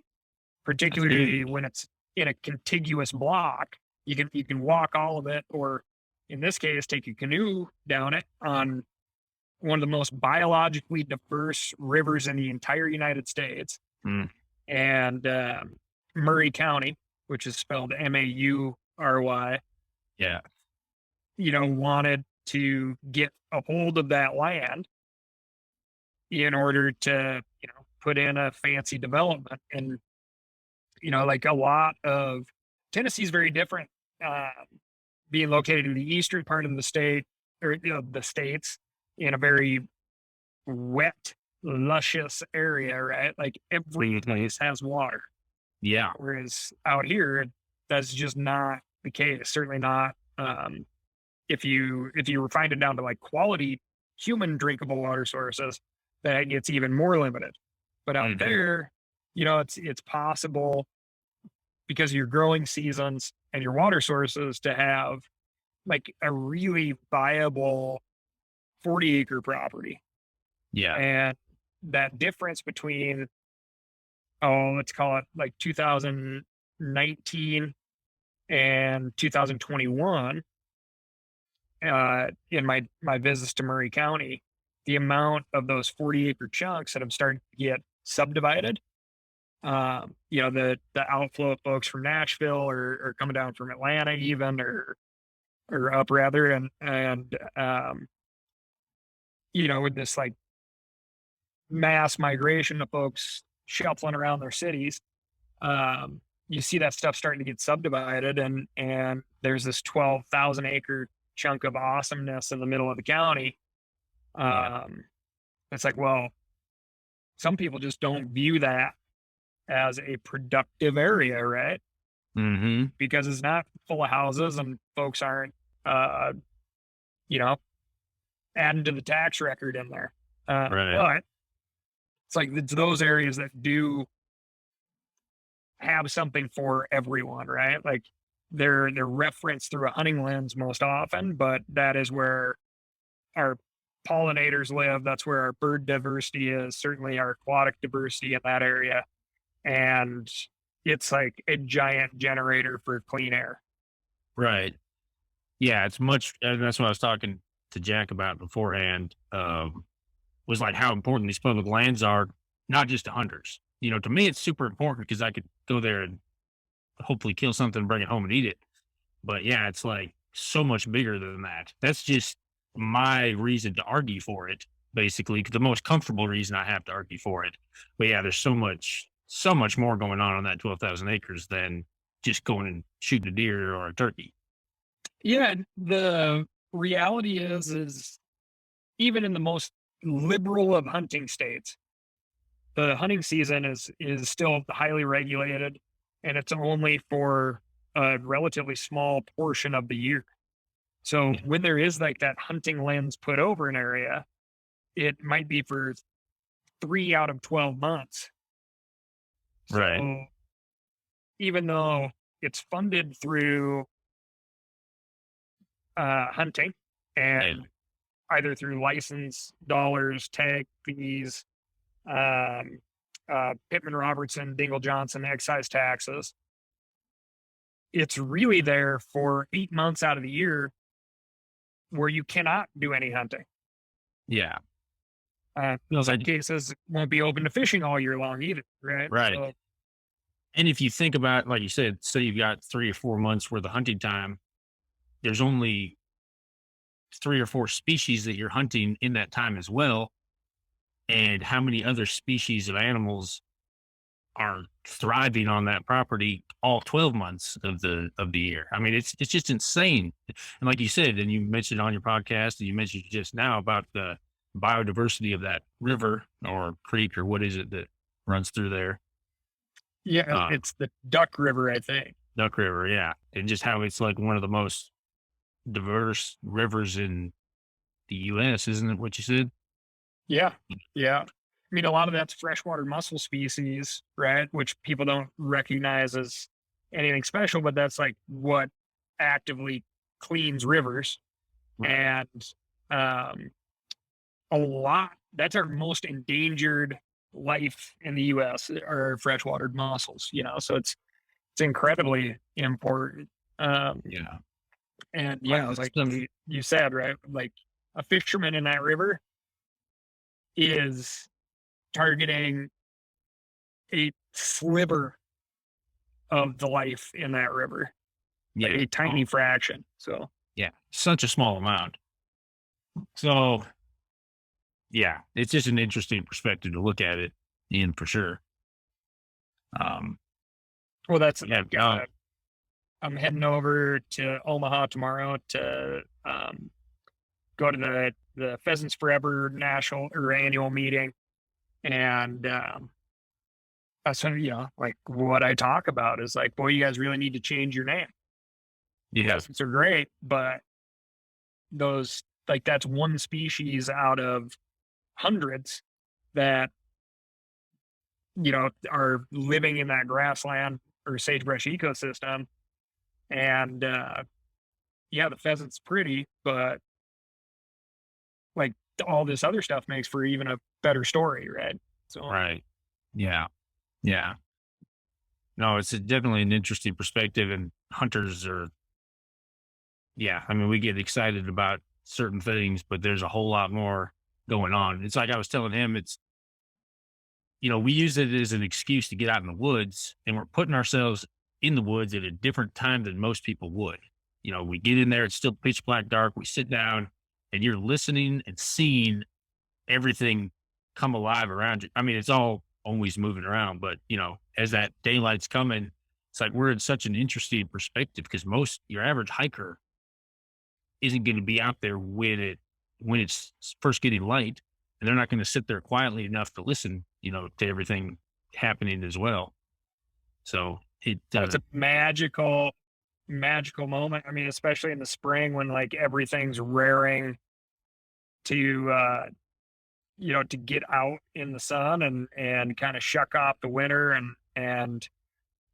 particularly when it's in a contiguous block, you can walk all of it, or in this case, take a canoe down it on one of the most biologically diverse rivers in the entire United States. And Murray County, which is spelled Maury, yeah, wanted to get a hold of that land in order to, put in a fancy development. And, like a lot of Tennessee's very different, being located in the eastern part of the state, or the states, in a very wet, luscious area, right? Like every place has water. Yeah. Whereas out here, that's just not the case. Certainly not. If you refine it down to like quality human drinkable water sources, that gets even more limited. But out there, it's possible, because of your growing seasons and your water sources, to have like a really viable 40-acre property. Yeah. And that difference between, let's call it like 2019 and 2021, in my visits to Murray County, the amount of those 40-acre chunks that have started to get subdivided, the outflow of folks from Nashville or coming down from Atlanta even, or up rather, and with this like mass migration of folks shuffling around their cities, you see that stuff starting to get subdivided, and there's this 12,000 acre chunk of awesomeness in the middle of the county. It's like, well, some people just don't view that as a productive area, right? Because it's not full of houses and folks aren't, adding to the tax record in there. But it's like, it's those areas that do have something for everyone, right? Like they're referenced through a hunting lens most often, but that is where our pollinators live. That's where our bird diversity is, certainly our aquatic diversity in that area. And it's like a giant generator for clean air. Right. Yeah, it's much, and that's what I was talking to Jack about beforehand, was like how important these public lands are, not just to hunters. To me, it's super important because I could go there and hopefully kill something, bring it home and eat it. But yeah, it's like so much bigger than that. That's just my reason to argue for it, basically, the most comfortable reason I have to argue for it. But yeah, there's so much more going on that 12,000 acres than just going and shooting a deer or a turkey. Yeah, the reality is even in the most liberal of hunting states, the hunting season is still highly regulated, and it's only for a relatively small portion of the year. So when there is like that hunting lens put over an area, it might be for 3 out of 12 months. Right. So even though it's funded through hunting and either through license dollars, tag fees, Pittman Robertson, Dingle Johnson, excise taxes, it's really there for 8 months out of the year where you cannot do any hunting. Yeah. In some cases, it won't be open to fishing all year long either, right? Right. So, And if you think about, like you said, say you've got 3 or 4 months worth of hunting time, there's only 3 or 4 species that you're hunting in that time as well. And how many other species of animals are thriving on that property all 12 months of the year? I mean, it's just insane. And like you said, and you mentioned on your podcast, and you mentioned just now about the biodiversity of that river or creek or what is it that runs through there? yeah, it's the Duck River, I think. Duck River, yeah. And just how it's like one of the most diverse rivers in the US, isn't it what you said? Yeah. Yeah. I mean, a lot of that's freshwater mussel species, right? Which people don't recognize as anything special, but that's like what actively cleans rivers. And a lot, that's our most endangered life in the US are freshwater mussels, so it's incredibly important. Yeah. And yeah, like you said, right? Like a fisherman in that river is targeting a sliver of the life in that river, Yeah. a tiny fraction. So Yeah. Such a small amount. So yeah, it's just an interesting perspective to look at it in for sure. well, that's Yeah. I'm heading over to Omaha tomorrow to go to the Pheasants Forever national or annual meeting, and that's when, like what I talk about is like, boy, you guys really need to change your name. Yeah. Pheasants are great, but those like that's one species out of hundreds that are living in that grassland or sagebrush ecosystem. And yeah, the pheasant's pretty, but like all this other stuff makes for even a better story, right? So Right. Yeah. Yeah. No, it's definitely an interesting perspective, and hunters are, yeah. I mean, we get excited about certain things, but there's a whole lot more going on. It's like I was telling him, we use it as an excuse to get out in the woods, and we're putting ourselves in the woods at a different time than most people would. We get in there, it's still pitch black dark. We sit down and you're listening and seeing everything come alive around you. I mean, it's all always moving around, but as that daylight's coming, it's like we're in such an interesting perspective because your average hiker isn't going to be out there when it's first getting light, and they're not going to sit there quietly enough to listen, to everything happening as well. So it's a magical moment. I mean, especially in the spring when like everything's raring to to get out in the sun and kind of shuck off the winter, and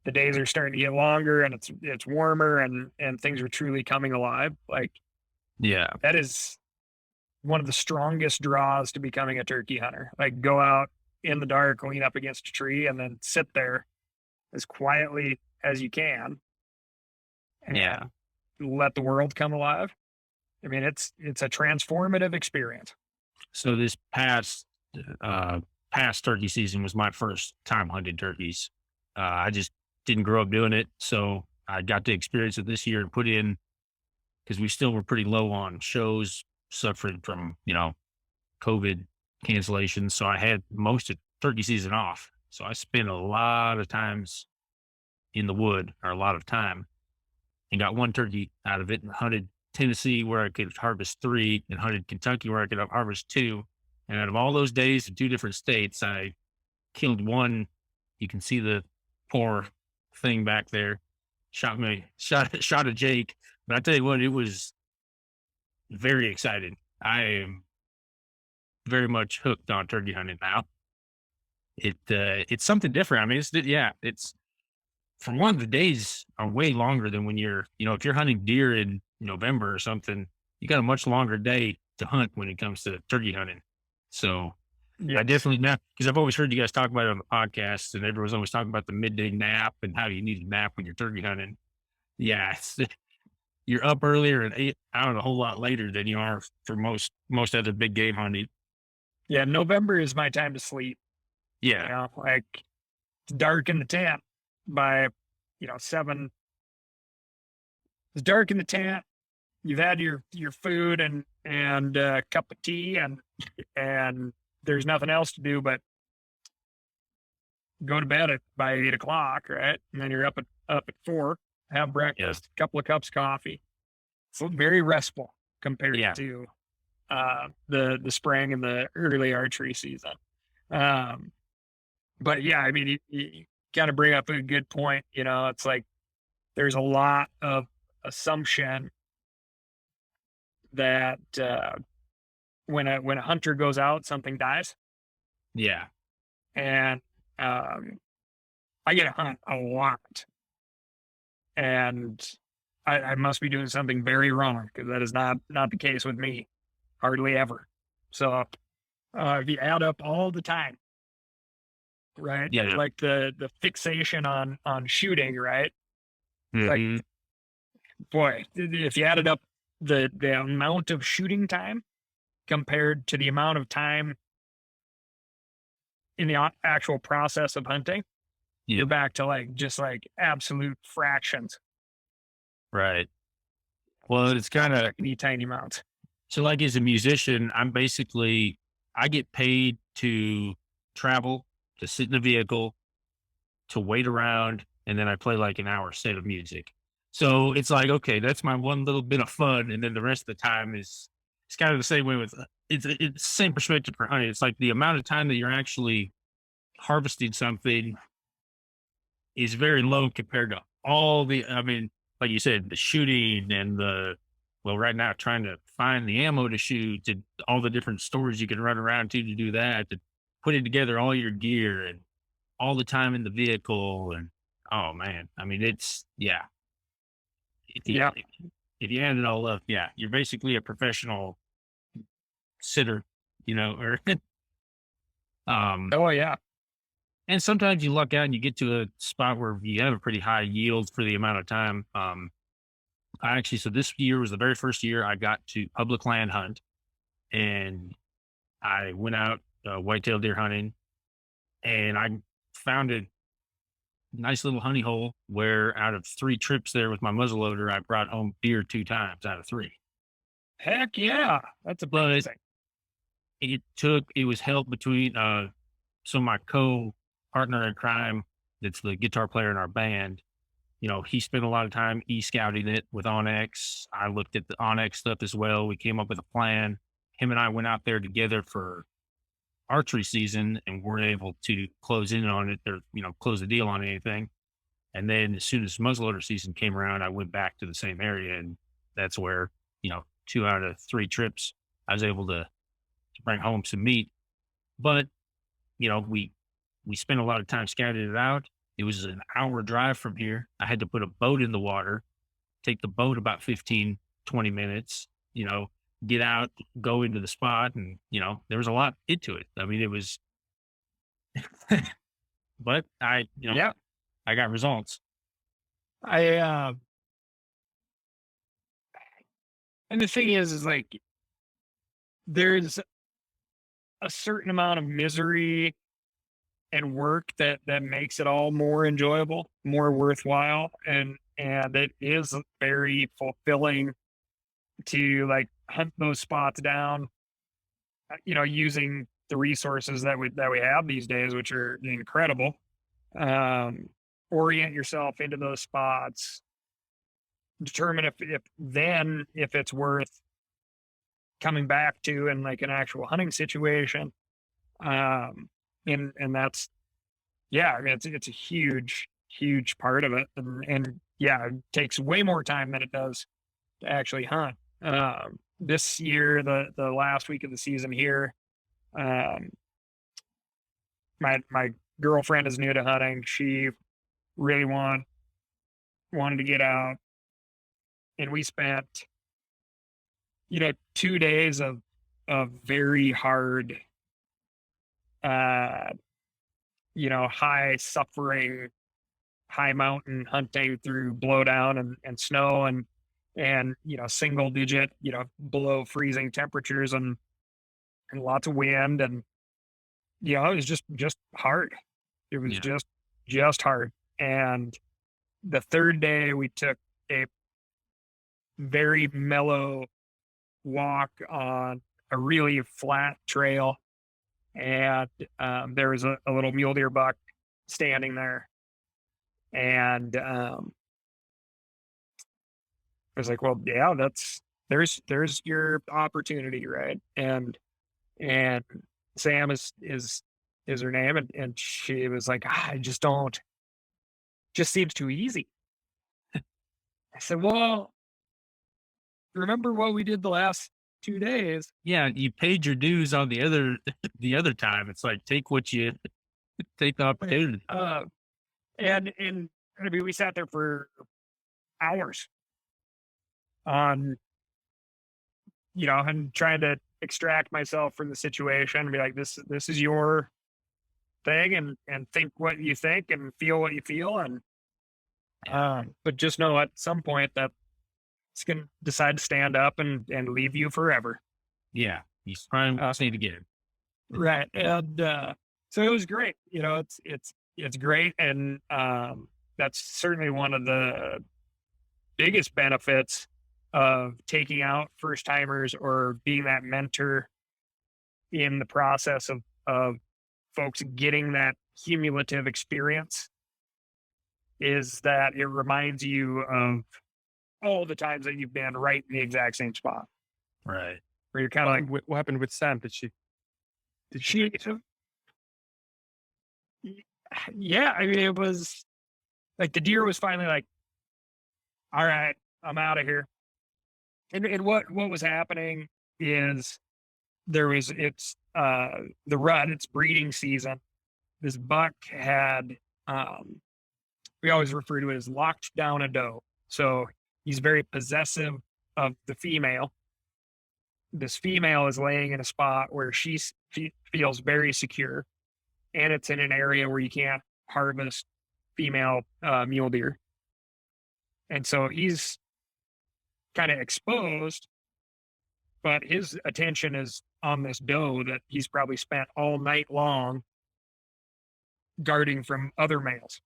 the days are starting to get longer, and it's warmer, and things are truly coming alive. Like, yeah, that is one of the strongest draws to becoming a turkey hunter. Like, go out in the dark, lean up against a tree, and then sit there as quietly as you can and let the world come alive. I mean, it's a transformative experience. So this past turkey season was my first time hunting turkeys. I just didn't grow up doing it. So I got to experience it this year and put in, because we still were pretty low on shows, suffering from, COVID cancellations. So I had most of turkey season off. So I spent a lot of times in the wood, or a lot of time, and got one turkey out of it, and hunted Tennessee where I could harvest 3, and hunted Kentucky where I could harvest 2. And out of all those days in 2 different states, I killed one. You can see the poor thing back there. Shot a Jake. But I tell you what, it was very exciting. I am very much hooked on turkey hunting now. It's something different. I mean, it's for one, the days are way longer than when you're, if you're hunting deer in November or something, you got a much longer day to hunt when it comes to turkey hunting. So Yeah. I definitely, now, because I've always heard you guys talk about it on the podcast, and everyone's always talking about the midday nap and how you need a nap when you're turkey hunting. Yeah, you're up earlier and out a whole lot later than you are for most other big game hunting. Yeah. November is my time to sleep. Yeah. Like it's dark in the tent by, 7. It's dark in the tent. You've had your food and a cup of tea, and there's nothing else to do but go to bed by 8 o'clock, right? And then you're up at 4, have breakfast, a couple of cups of coffee. So very restful compared to the spring and the early archery season. But yeah, I mean, you kind of bring up a good point. It's like there's a lot of assumption that when a hunter goes out, something dies. Yeah. And I get to hunt a lot, and I must be doing something very wrong, because that is not the case with me, hardly ever. So if you add up all the time, right? Yeah. Like the fixation on shooting, right? Mhm. Like, boy, if you added up the amount of shooting time compared to the amount of time in the actual process of hunting, you're back to just absolute fractions. Right. Well, it's kind of tiny amounts. so, like, as a musician, I get paid to travel, to sit in a vehicle, to wait around, and then I play like an hour set of music. So it's like, okay, that's my one little bit of fun, and then the rest of the time it's kind of the same way with it's the same perspective for hunting. It's like the amount of time that you're actually harvesting something is very low compared to all the, I mean, like you said, the shooting and right now trying to find the ammo to shoot, and all the different stores you can run around to do that, to putting together all your gear and all the time in the vehicle. And oh man, I mean, it's, If you add it all up, you're basically a professional sitter, or, Oh yeah. and sometimes you luck out and you get to a spot where you have a pretty high yield for the amount of time. So this year was the very first year I got to public land hunt, and I went out whitetail deer hunting, and I found a nice little honey hole where out of 3 trips there with my muzzleloader, I brought home deer 2 times out of 3. Heck yeah. That's amazing. It was help between, so my co-partner in crime, that's the guitar player in our band, he spent a lot of time e-scouting it with Onyx. I looked at the Onyx stuff as well. We came up with a plan. Him and I went out there together for archery season and weren't able to close in on it or, close the deal on anything. And then as soon as muzzleloader season came around, I went back to the same area. And that's where, 2 out of 3 trips, I was able to bring home some meat. But, we spent a lot of time scouting it out. It was an hour drive from here. I had to put a boat in the water, take the boat about 15, 20 minutes, get out, go into the spot. And, there was a lot into it. I mean, it was, but I got results. And the thing is like, there's a certain amount of misery and work that makes it all more enjoyable, more worthwhile, and it is very fulfilling to like hunt those spots down, using the resources that we have these days, which are incredible. Orient yourself into those spots, determine if it's worth coming back to in like an actual hunting situation. And that's, yeah, I mean, it's a huge part of it. And yeah, it takes way more time than it does to actually hunt. This year, the last week of the season here, my girlfriend is new to hunting. She really wanted to get out, and we spent, 2 days of very hard, high suffering, high mountain hunting through blowdown and snow and single digit, below freezing temperatures and lots of wind. And it was just hard. It was just hard. And the third day we took a very mellow walk on a really flat trail, and there was a little mule deer buck standing there, and I was like, well, yeah, there's your opportunity, right? And Sam is her name, and she was like, I just seems too easy. I said, well, remember what we did the last 2 days? Yeah, you paid your dues on the other time. It's like take the opportunity. And I mean, we sat there for hours on, and trying to extract myself from the situation and be like, this is your thing, and think what you think and feel what you feel, and but just know at some point that it's going to decide to stand up and leave you forever. Yeah, you probably need to get it. Right. And so it was great. It's great. And that's certainly one of the biggest benefits of taking out first timers or being that mentor in the process of folks getting that cumulative experience, is that it reminds you of all the times that you've been right in the exact same spot. Right. Where you're kind of like, What happened with Sam? Did she? Yeah, I mean, it was like the deer was finally like, all right, I'm out of here. And what was happening is it's the rut, it's breeding season. This buck had, we always refer to it as locked down a doe. So he's very possessive of the female. This female is laying in a spot where she feels very secure, and it's in an area where you can't harvest female mule deer. And so he's kind of exposed, but his attention is on this doe that he's probably spent all night long guarding from other males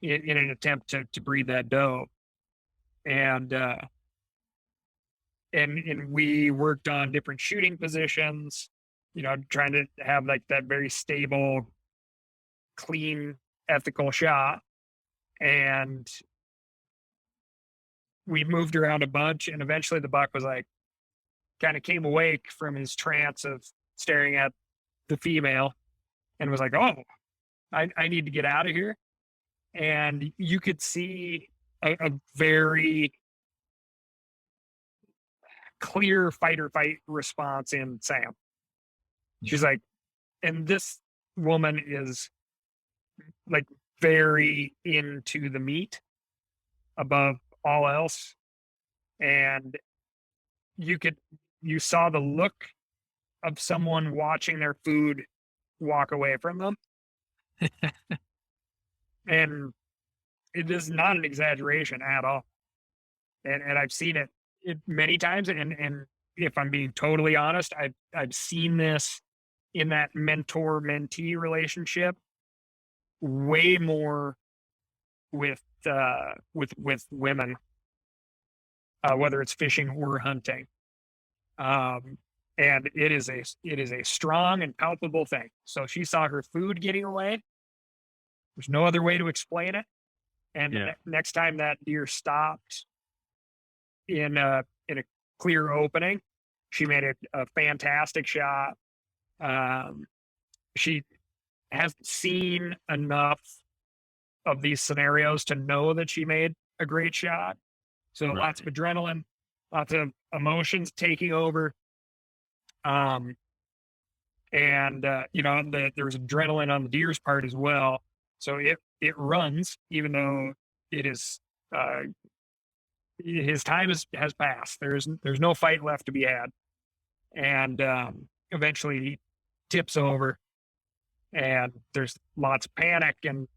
in an attempt to breed that doe. And we worked on different shooting positions, trying to have like that very stable, clean, ethical shot. And we moved around a bunch, and eventually the buck was like, kind of came awake from his trance of staring at the female and was like, oh, I need to get out of here. And you could see a very clear fight or fight response in Sam. She's like, and this woman is like very into the meat above all else. And you saw the look of someone watching their food walk away from them. And it is not an exaggeration at all. And I've seen it many times. And if I'm being totally honest, I've seen this in that mentor-mentee relationship way more with women, whether it's fishing or hunting. And it is a strong and palpable thing. So she saw her food getting away. There's no other way to explain it. And next time that deer stopped in a clear opening, she made a fantastic shot. She hasn't seen enough of these scenarios to know that she made a great shot. So lots of adrenaline, lots of emotions taking over. And there was adrenaline on the deer's part as well. So it runs, even though it is, his time has passed. There's no fight left to be had. And, eventually he tips over and there's lots of panic and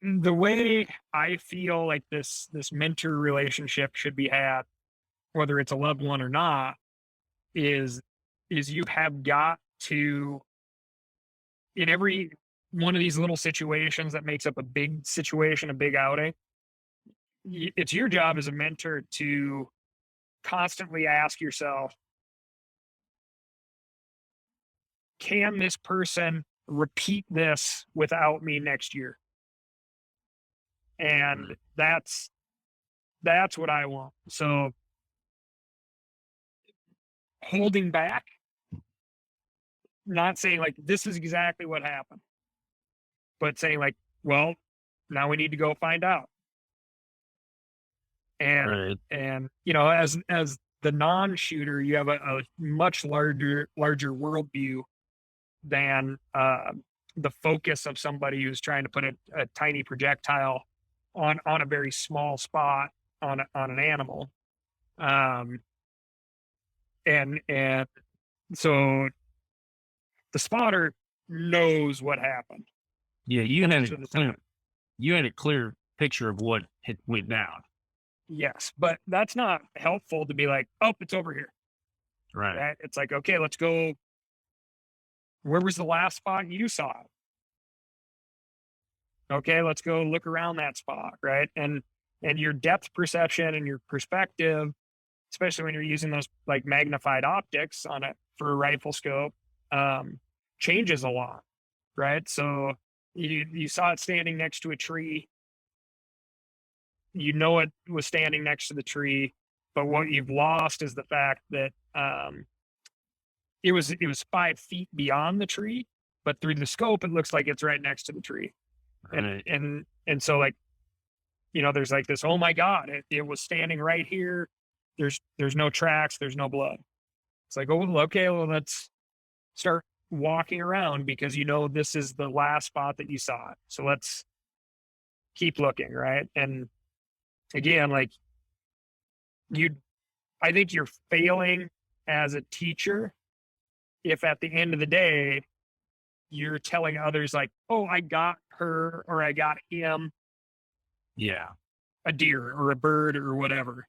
the way I feel like this mentor relationship should be had, whether it's a loved one or not, is you have got to, in every one of these little situations that makes up a big situation, a big outing, it's your job as a mentor to constantly ask yourself, can this person repeat this without me next year? And that's what I want. So holding back, not saying like, this is exactly what happened, but saying like, well, now we need to go find out. And, and, as the non-shooter, you have a much larger worldview than, the focus of somebody who's trying to put a tiny projectile on a very small spot on an animal. And so the spotter knows what happened. Yeah, you had a clear picture of what had went down. Yes, but that's not helpful to be like, oh, it's over here. Right. It's like, okay, let's go. Where was the last spot you saw it? Okay, let's go look around that spot, right? And your depth perception and your perspective, especially when you're using those like magnified optics on it for a rifle scope, changes a lot, right? So you saw it standing next to a tree. You know it was standing next to the tree, but what you've lost is the fact that it was 5 feet beyond the tree, but through the scope, it looks like it's right next to the tree. Right. And so like, there's like this, oh my God, it was standing right here. There's no tracks. There's no blood. It's like, oh, okay, well, let's start walking around because this is the last spot that you saw it. So let's keep looking, right? And again, like I think you're failing as a teacher if at the end of the day, you're telling others like, oh, I got her or I got him. Yeah. A deer or a bird or whatever,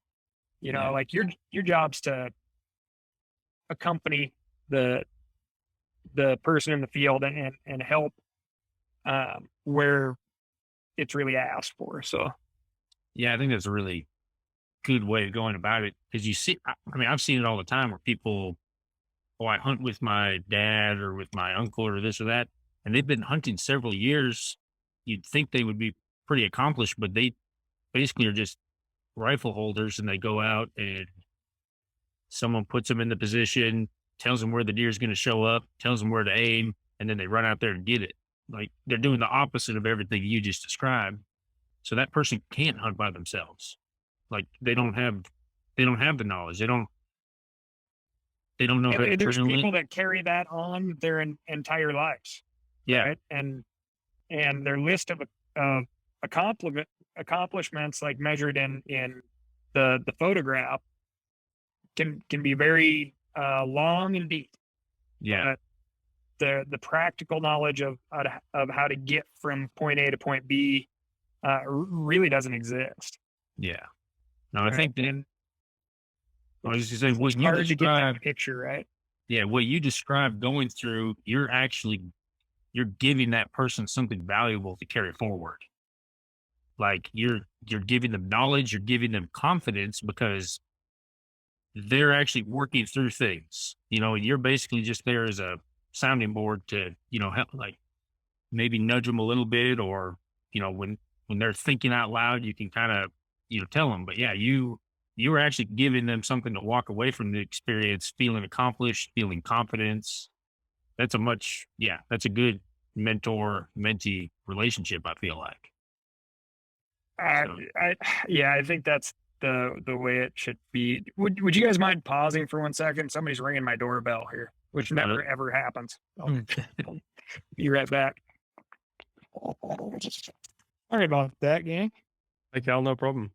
like your job's to accompany the person in the field and help, where it's really asked for. So, yeah, I think that's a really good way of going about it. Cause you see, I've seen it all the time where people, I hunt with my dad or with my uncle or this or that, and they've been hunting several years. You'd think they would be pretty accomplished, but they basically are just rifle holders, and they go out and someone puts them in the position, tells them where the deer is going to show up, tells them where to aim, and then they run out there and get it. Like they're doing the opposite of everything you just described. So that person can't hunt by themselves. Like they don't have the knowledge. They don't know. And there's people that carry that on their entire lives. Yeah. Right? And their list of accomplishments, like measured in the photograph, can be very long and deep. Yeah. The practical knowledge of how to get from point A to point B really doesn't exist. Yeah. No, I think then I was just saying, it's hard to get that picture, right? Yeah, what you described going through, you're giving that person something valuable to carry forward. Like you're giving them knowledge, you're giving them confidence because they're actually working through things. And you're basically just there as a sounding board to, help, like maybe nudge them a little bit, or when they're thinking out loud, you can kind of tell them. But yeah, you are actually giving them something to walk away from the experience feeling accomplished, feeling confidence. That's a good mentor mentee relationship, I feel like. So, I think that's the way it should be. Would you guys mind pausing for 1 second? Somebody's ringing my doorbell here, which never ever happens. I'll be right back. Sorry about that, gang. Like, hell, no problem.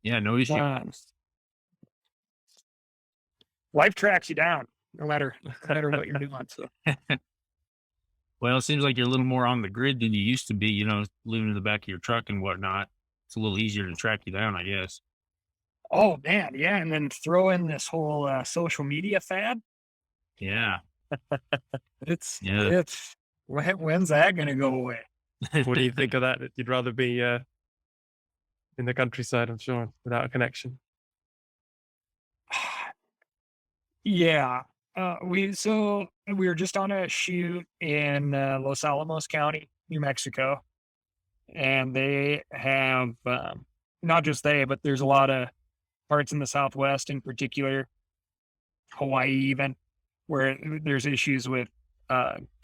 yeah, no issue. Life tracks you down, no matter what you're doing. So Well, it seems like you're a little more on the grid than you used to be, living in the back of your truck and whatnot. It's a little easier to track you down, I guess. oh man, yeah, and then throw in this whole social media fad. Yeah. It's Yeah. it's when's that gonna go away? What do you think of that? You'd rather be in the countryside, I'm sure, without a connection. Yeah. We were just on a shoot in Los Alamos County, New Mexico, and they have not just they, but there's a lot of parts in the Southwest, in particular, Hawaii even, where there's issues with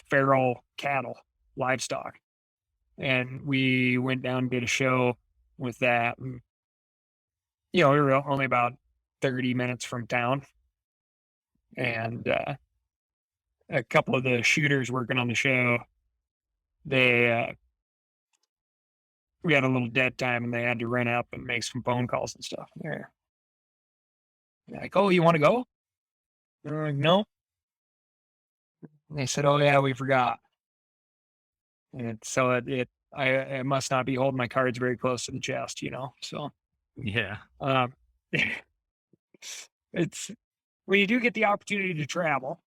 feral cattle, livestock, and we went down and did a show with that. And, we were only about 30 minutes from town. And a couple of the shooters working on the show, they we had a little dead time and they had to run up and make some phone calls and stuff. They're like, "Oh, you want to go?" And I'm like, "No." And they said, "Oh yeah, we forgot." And so I must not be holding my cards very close to the chest, So Yeah. it's when you do get the opportunity to travel,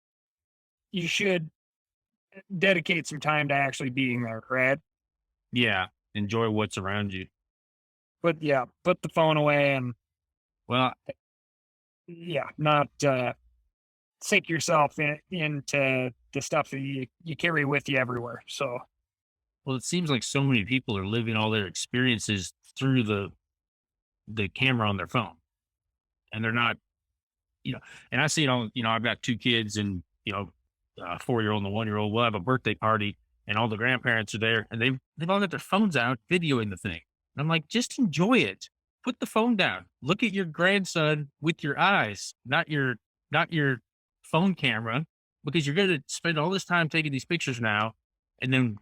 you should dedicate some time to actually being there, right? Yeah. Enjoy what's around you. But yeah, put the phone away and Well, not sink yourself into the stuff that you carry with you everywhere. So it seems like so many people are living all their experiences through the camera on their phone, and they're not, and I see it on, I've got 2 kids and, a 4-year-old and a 1-year-old. We'll have a birthday party and all the grandparents are there and they've all got their phones out videoing the thing. And I'm like, just enjoy it. Put the phone down. Look at your grandson with your eyes, not your phone camera, because you're going to spend all this time taking these pictures now. And then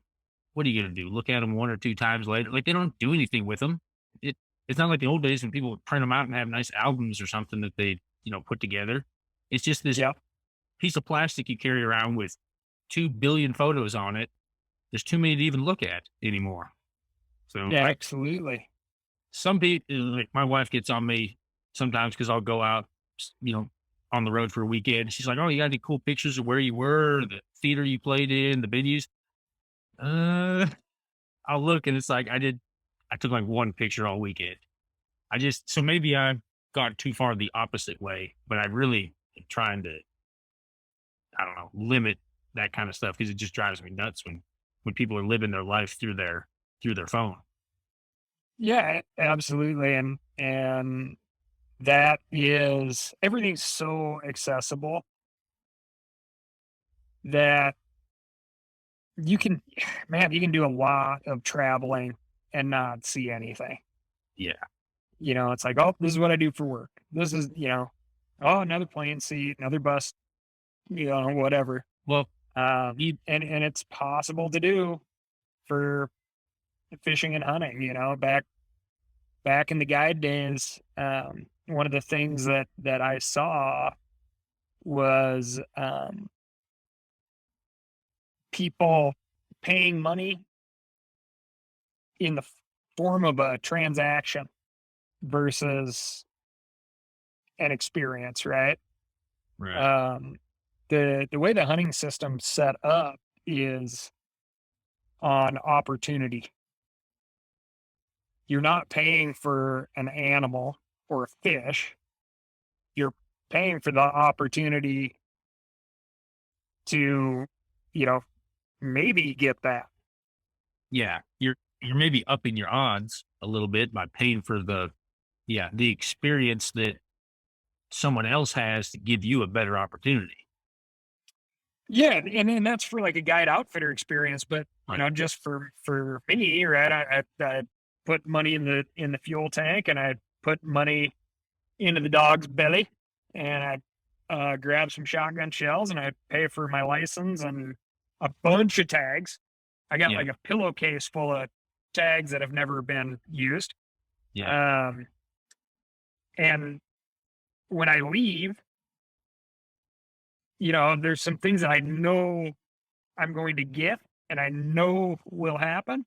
what are you going to do? Look at them 1 or 2 times later? Like, they don't do anything with them. It's not like the old days when people would print them out and have nice albums or something that they, put together. It's just this piece of plastic you carry around with 2 billion photos on it. There's too many to even look at anymore. So yeah, absolutely. Some people, like my wife gets on me sometimes because I'll go out, on the road for a weekend. She's like, "Oh, you got any cool pictures of where you were, the theater you played in, the venues?" I'll look and it's like, I took like 1 picture all weekend. So maybe I've gone too far the opposite way, but I really am trying to, I don't know, limit that kind of stuff because it just drives me nuts when people are living their life through their phone. Yeah, absolutely. And that is, everything's so accessible that you can do a lot of traveling and not see anything. Yeah. It's like, oh, this is what I do for work. This is, oh, another plane seat, another bus, whatever. Well, and it's possible to do for fishing and hunting, back in the guide days. One of the things that I saw was people paying money in the form of a transaction versus an experience, right? Right. The way the hunting system's set up is on opportunity. You're not paying for an animal or a fish. You're paying for the opportunity to, you know, maybe get that. Yeah. You're maybe upping your odds a little bit by paying for the experience that someone else has to give you a better opportunity. Yeah, and that's for like a guide outfitter experience, but Right. just for me, right? I put money in the fuel tank, and I put money into the dog's belly, and I grab some shotgun shells, and I pay for my license and a bunch of tags. I got Yeah. like a pillowcase full of tags that have never been used. Yeah. And when I leave, there's some things that I know I'm going to get and I know will happen.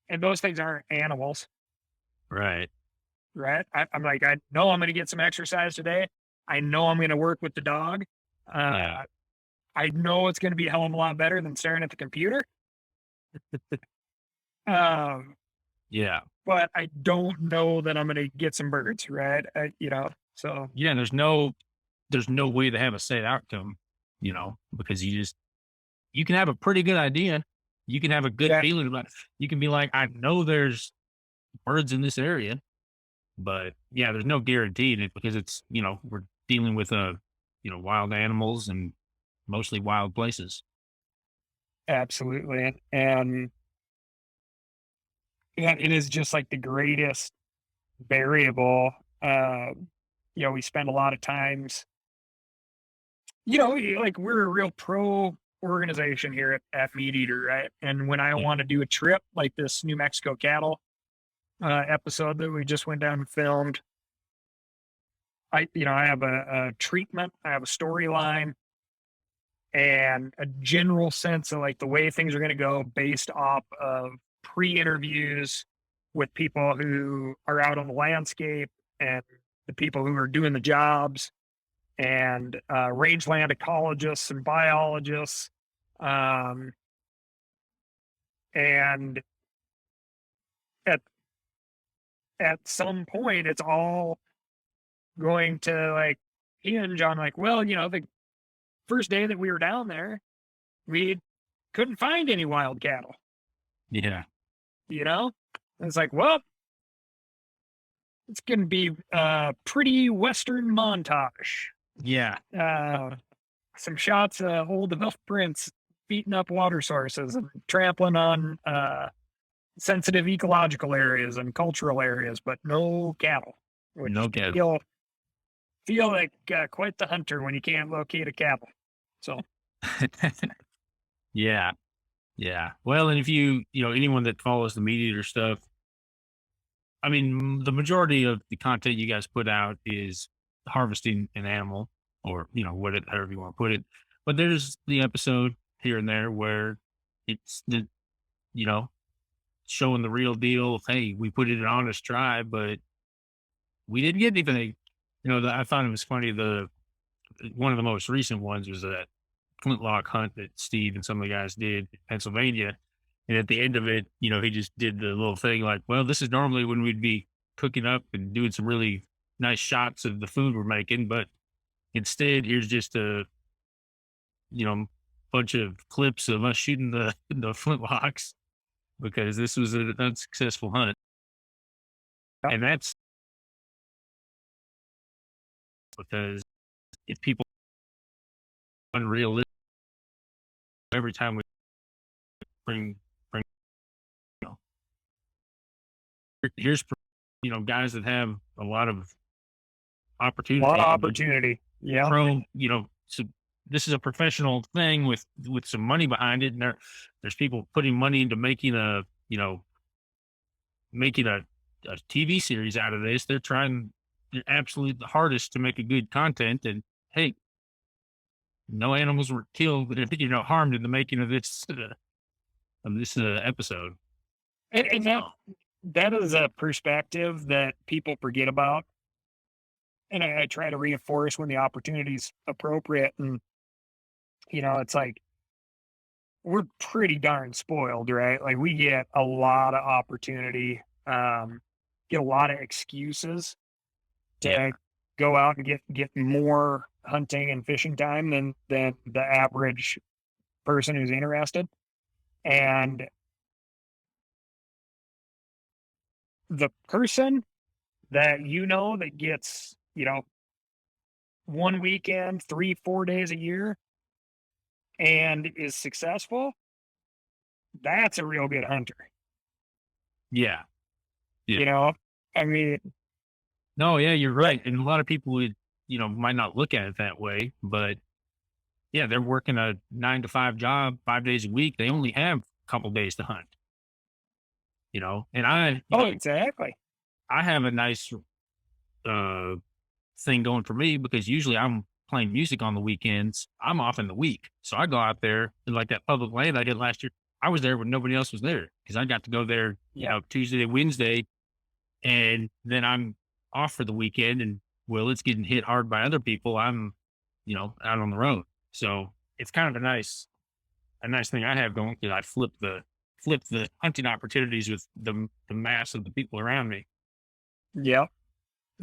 And those things aren't animals, Right. right? I'm like, I know I'm going to get some exercise today. I know I'm going to work with the dog. Yeah. I know it's going to be a hell of a lot better than staring at the computer. Um, Yeah. but I don't know that I'm going to get some birds, right? So Yeah. There's no way to have a set outcome, because you can have a pretty good idea. You can have a good yeah, feeling about it. You can be like, I know there's birds in this area, but yeah, there's no guarantee in it because we're dealing with, wild animals and mostly wild places. absolutely. And it is just like the greatest variable. We spend a lot of times, like we're a real pro organization here at Meateater, right? And when I Yeah. want to do a trip like this New Mexico cattle episode that we just went down and filmed, I have a treatment, I have a storyline, and a general sense of like the way things are going to go based off of pre-interviews with people who are out on the landscape and the people who are doing the jobs and rangeland ecologists and biologists. And at some point, it's all going to like hinge on like, well, the first day that we were down there, we couldn't find any wild cattle. Yeah. And it's like, well, it's going to be a pretty Western montage. Yeah. Some shots of old hoof prints beating up water sources and trampling on sensitive ecological areas and cultural areas, but no cattle. Which No cattle. feel like quite the hunter when you can't locate a cattle. So Yeah. Yeah. Well, and if anyone that follows the Meat Eater stuff, I mean, the majority of the content you guys put out is harvesting an animal or, however you want to put it. But there's the episode here and there where it's you know, showing the real deal of, hey, we put it on us try, but we didn't get anything. I thought it was funny. One of the most recent ones was that flintlock hunt that Steve and some of the guys did in Pennsylvania. And at the end of it, he just did the little thing like, well, this is normally when we'd be cooking up and doing some really nice shots of the food we're making. But instead, here's just a, bunch of clips of us shooting the flintlocks because this was an unsuccessful hunt. And that's because if people unrealistic every time we bring here's guys that have a lot of opportunity. a lot of opportunity. Yeah. So this is a professional thing with some money behind it, and there's people putting money into making a TV series out of this. They're trying their absolute hardest to make a good content, and hey, no animals were killed, harmed in the making of this episode. And that is a perspective that people forget about. and I try to reinforce when the opportunity's appropriate. And, it's like, we're pretty darn spoiled, right? Like we get a lot of opportunity, get a lot of excuses Yeah. to go out and get more hunting and fishing time than the average person who's interested. And the person that that gets, 1 weekend, 3-4 days a year and is successful, that's a real good hunter. Yeah. Yeah. You know, I mean, No, yeah, you're right. And a lot of people would, might not look at it that way, but yeah, they're working a 9 to 5 job, 5 days a week. They only have a couple days to hunt, and exactly. I have a nice, thing going for me because usually I'm playing music on the weekends. I'm off in the week. So I go out there and like that public land I did last year. I was there when nobody else was there because I got to go there, Tuesday, Wednesday, and then I'm off for the weekend. And it's getting hit hard by other people. I'm, out on the road. So it's kind of a nice thing I have going because I flip the hunting opportunities with the mass of the people around me. Yeah.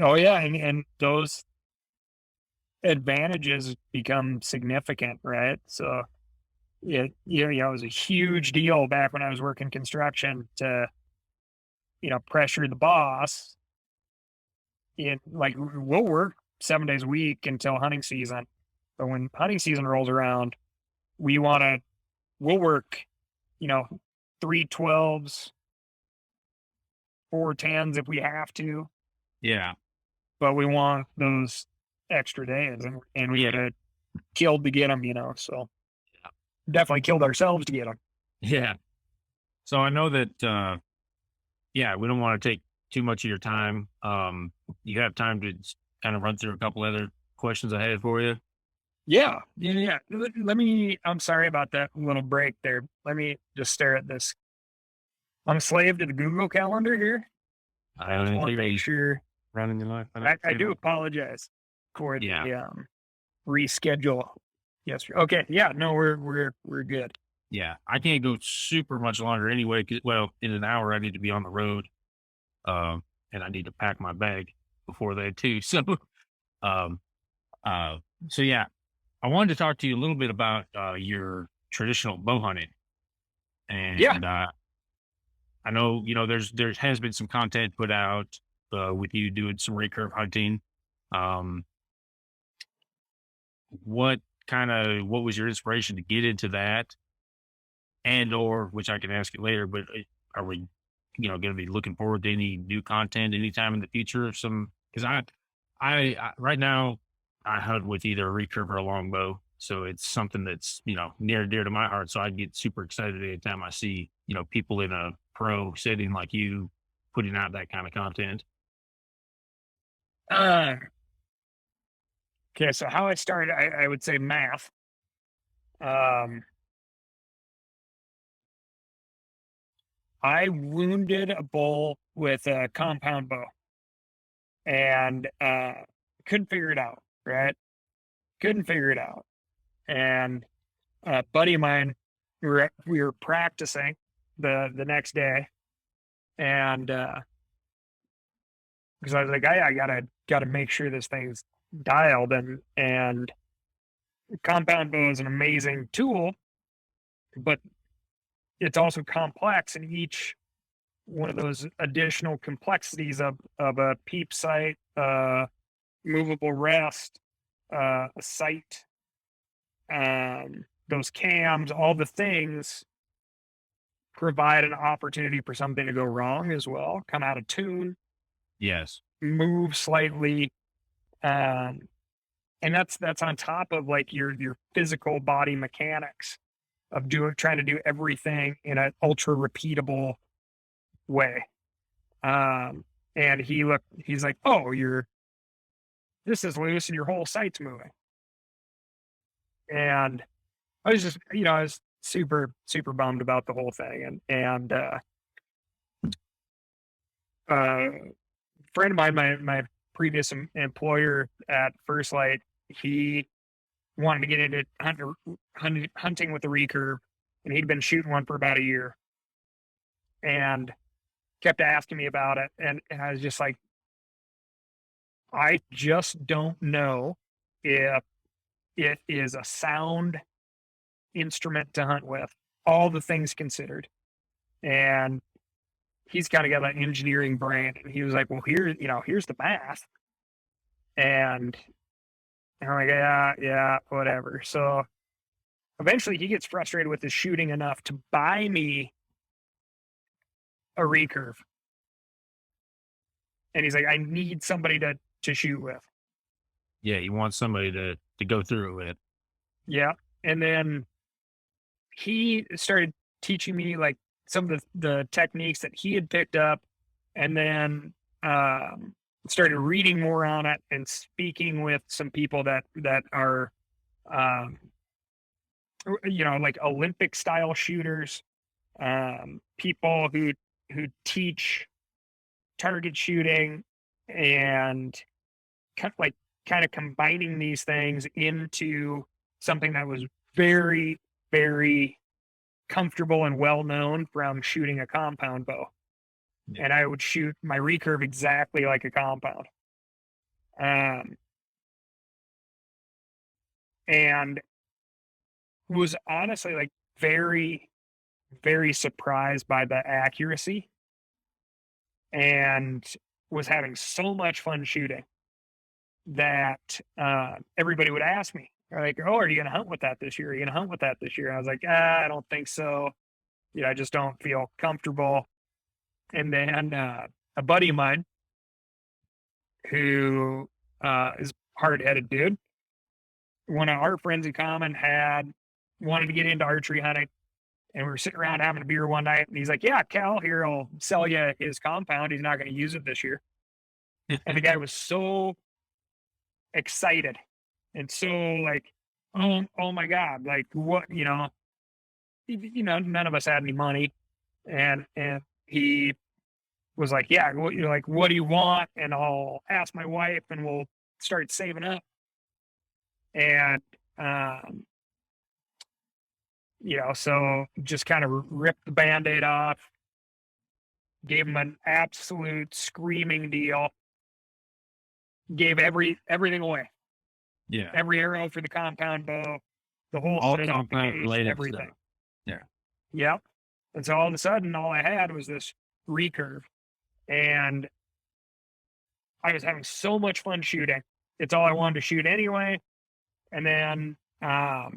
Oh yeah. And those advantages become significant, right? So it was a huge deal back when I was working construction to, pressure the boss. Like we'll work 7 days a week until hunting season. But when hunting season rolls around, we'll work, 3 12s, 4 10s if we have to, Yeah. but we want those extra days and we had killed to get them, so definitely killed ourselves to get them. Yeah. So I know that, we don't want to take too much of your time. You have time to kind of run through a couple other questions I had for you. Yeah. I'm sorry about that little break there. Let me just stare at this. I'm a slave to the Google Calendar here. I don't want to make sure. Running your life. I do apologize for the Yeah. reschedule yesterday. Okay. Yeah. No, we're good. Yeah. I can't go super much longer anyway. In an hour, I need to be on the road. And I need to pack my bag before that too. So, yeah, I wanted to talk to you a little bit about, your traditional bow hunting. And, I know, there has been some content put out, with you doing some recurve hunting. What was your inspiration to get into that? Or, which I can ask you later, but are we, going to be looking forward to any new content anytime in the future? Because I right now I hunt with either a recurve or a longbow, so it's something that's near and dear to my heart. So I get super excited anytime I see people in a pro setting like you putting out that kind of content. Okay, so how I started, I would say math. I wounded a bull with a compound bow and couldn't figure it out, right? Couldn't figure it out. And a buddy of mine, we were practicing the next day, and because I was like, I gotta make sure this thing's dialed, and compound bow is an amazing tool, but it's also complex, and each one of those additional complexities of a peep sight, movable rest, a sight, those cams, all the things provide an opportunity for something to go wrong as well, come out of tune, Yes. move slightly, and that's on top of like your physical body mechanics of trying to do everything in an ultra repeatable way. And he's like, oh, this is loose and your whole sight's moving. And I was just, I was super, super bummed about the whole thing. And a friend of mine, my previous employer at First Light, he wanted to get into hunting with the recurve, and he'd been shooting one for about a year, and kept asking me about it, and I was just like, I just don't know if it is a sound instrument to hunt with, all the things considered. And he's kind of got an engineering brain. And he was like, well, here's the math. And I'm like, yeah, whatever. So eventually he gets frustrated with his shooting enough to buy me a recurve. And he's like, I need somebody to shoot with. Yeah, you want somebody to go through it with. Yeah. And then he started teaching me like some of the techniques that he had picked up, and then started reading more on it and speaking with some people that are like Olympic style shooters, people who teach target shooting, and kind of combining these things into something that was very, very comfortable and well known from shooting a compound bow. Yeah. And I would shoot my recurve exactly like a compound. And was honestly like very, very surprised by the accuracy, and was having so much fun shooting that everybody would ask me, like, oh, are you going to hunt with that this year? Are you going to hunt with that this year? And I was like, I don't think so. I just don't feel comfortable. And then a buddy of mine who is a hard-headed dude, one of our friends in common wanted to get into archery hunting, and we were sitting around having a beer one night, and he's like, yeah, Cal, here, I'll sell you his compound. He's not going to use it this year. And the guy was so excited and so like, oh my God, like what, none of us had any money. And he was like, yeah, what do you want? And I'll ask my wife and we'll start saving up. And, so just kind of ripped the Band-Aid off, gave him an absolute screaming deal, gave everything away. Yeah. Every arrow for the compound bow, the whole all thing, compound related everything. Stuff. Yeah. Yep. And so all of a sudden, all I had was this recurve, and I was having so much fun shooting. It's all I wanted to shoot anyway. And then all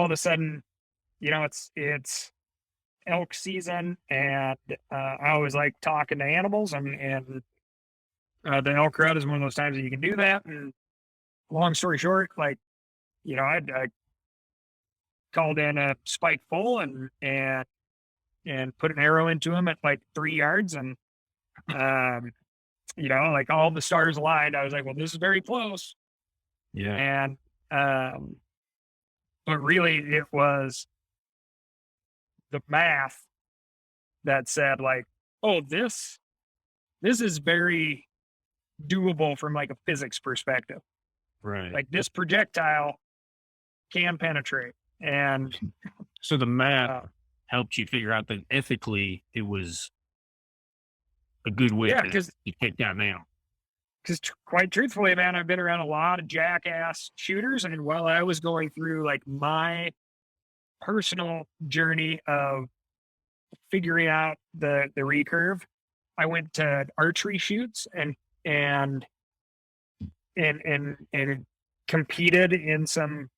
of a sudden, it's elk season, and I always like talking to animals, and the elk rut is one of those times that you can do that. And long story short, I called in a spike full and put an arrow into him at like 3 yards, and all the stars aligned. I was like, well, this is very close. Yeah. And but really it was the math that said like, oh, this is very doable from like a physics perspective. Right. Like this projectile can penetrate. And so the math helped you figure out that ethically it was a good way to take down now. Because quite truthfully, man, I've been around a lot of jackass shooters. And while I was going through like my personal journey of figuring out the recurve, I went to archery shoots and competed in some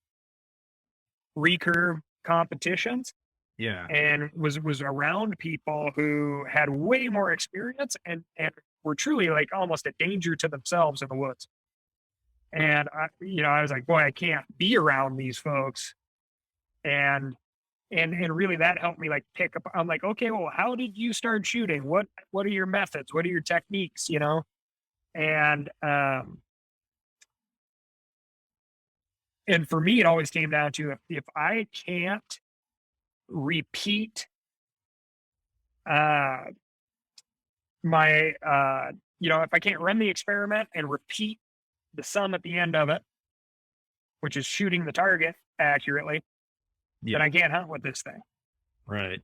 recurve competitions. Yeah. And was around people who had way more experience and were truly like almost a danger to themselves in the woods. And I was like, boy, I can't be around these folks. And really that helped me like pick up. I'm like, okay, well, how did you start shooting? What are your methods? What are your techniques? And for me, it always came down to if I can't repeat my, if I can't run the experiment and repeat the sum at the end of it, which is shooting the target accurately, then I can't hunt with this thing. Right.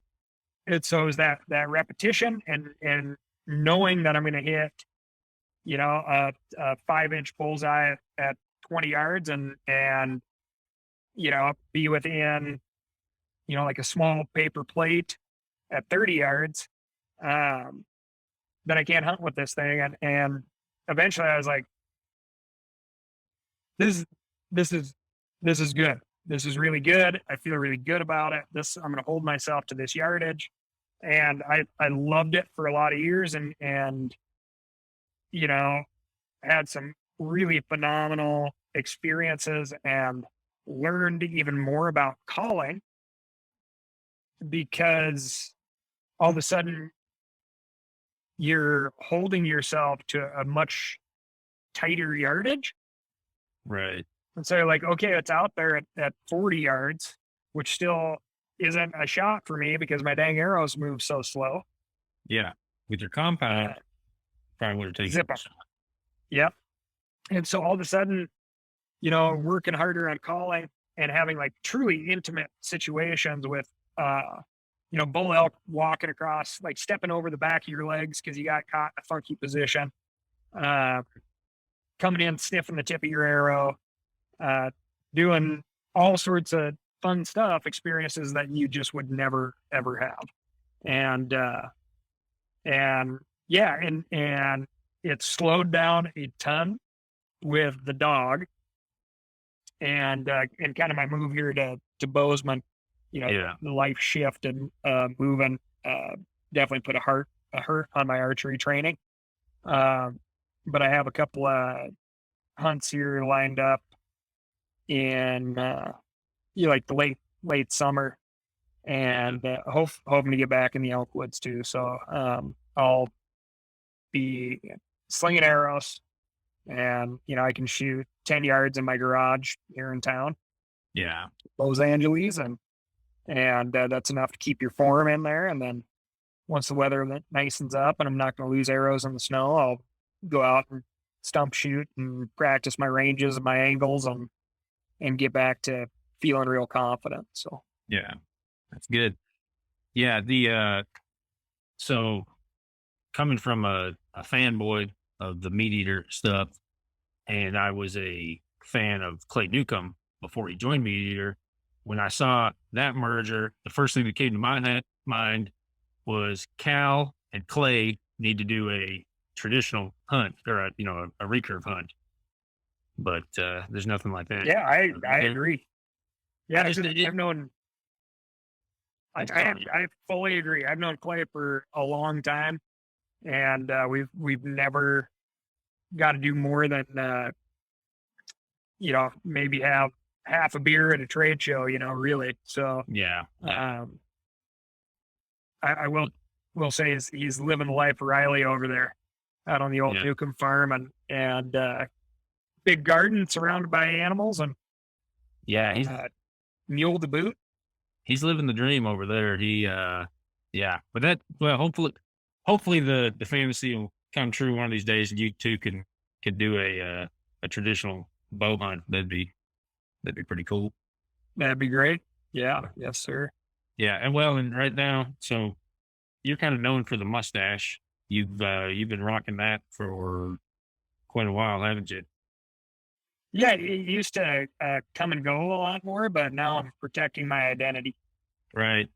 So is that repetition and knowing that I'm going to hit, a 5-inch bullseye at 20 yards and be within, like a small paper plate at 30 yards, then I can't hunt with this thing. And eventually I was like, this is good. This is really good. I feel really good about it. I'm going to hold myself to this yardage. And I loved it for a lot of years and had some really phenomenal experiences and learned even more about calling because all of a sudden you're holding yourself to a much tighter yardage. Right. And so you're like, okay, it's out there at 40 yards, which still isn't a shot for me because my dang arrows move so slow. Yeah. With your compound, probably would have taken Zip 'em. Yep. And so all of a sudden, working harder on calling and having like truly intimate situations with, bull elk walking across, like stepping over the back of your legs because you got caught in a funky position, coming in, sniffing the tip of your arrow, doing all sorts of fun stuff, experiences that you just would never, ever have. And it slowed down a ton with the dog and kind of my move here to Bozeman, the life shift and moving definitely put a hurt on my archery training. But I have a couple of hunts here lined up in like the late summer and hoping to get back in the elk woods too. So I'll be slinging arrows and I can shoot 10 yards in my garage here in town. Yeah. Los Angeles and that's enough to keep your form in there. And then once the weather nicens up and I'm not going to lose arrows in the snow, I'll go out and stump shoot and practice my ranges and my angles and get back to feeling real confident. So yeah, that's good. Yeah. So coming from a fanboy of the Meateater stuff, and I was a fan of Clay Newcomb before he joined Meateater. When I saw that merger, the first thing that came to my mind was Cal and Clay need to do a traditional hunt or a recurve hunt. But there's nothing like that. Yeah, I agree. Yeah, I've known. I fully agree. I've known Clay for a long time, and we've never got to do more than maybe have half a beer at a trade show. Really. So yeah. I will say he's living the life of Riley over there out on the old Newcomb farm and big garden surrounded by animals and he's mule to boot. He's living the dream over there. But hopefully the fantasy will come true one of these days and you two can do a traditional bow hunt. That'd be pretty cool. That'd be great. Yeah. Yes, sir. Yeah. And right now, so you're kind of known for the mustache. You've been rocking that for quite a while, haven't you? Yeah, it used to come and go a lot more, but now I'm protecting my identity. Right.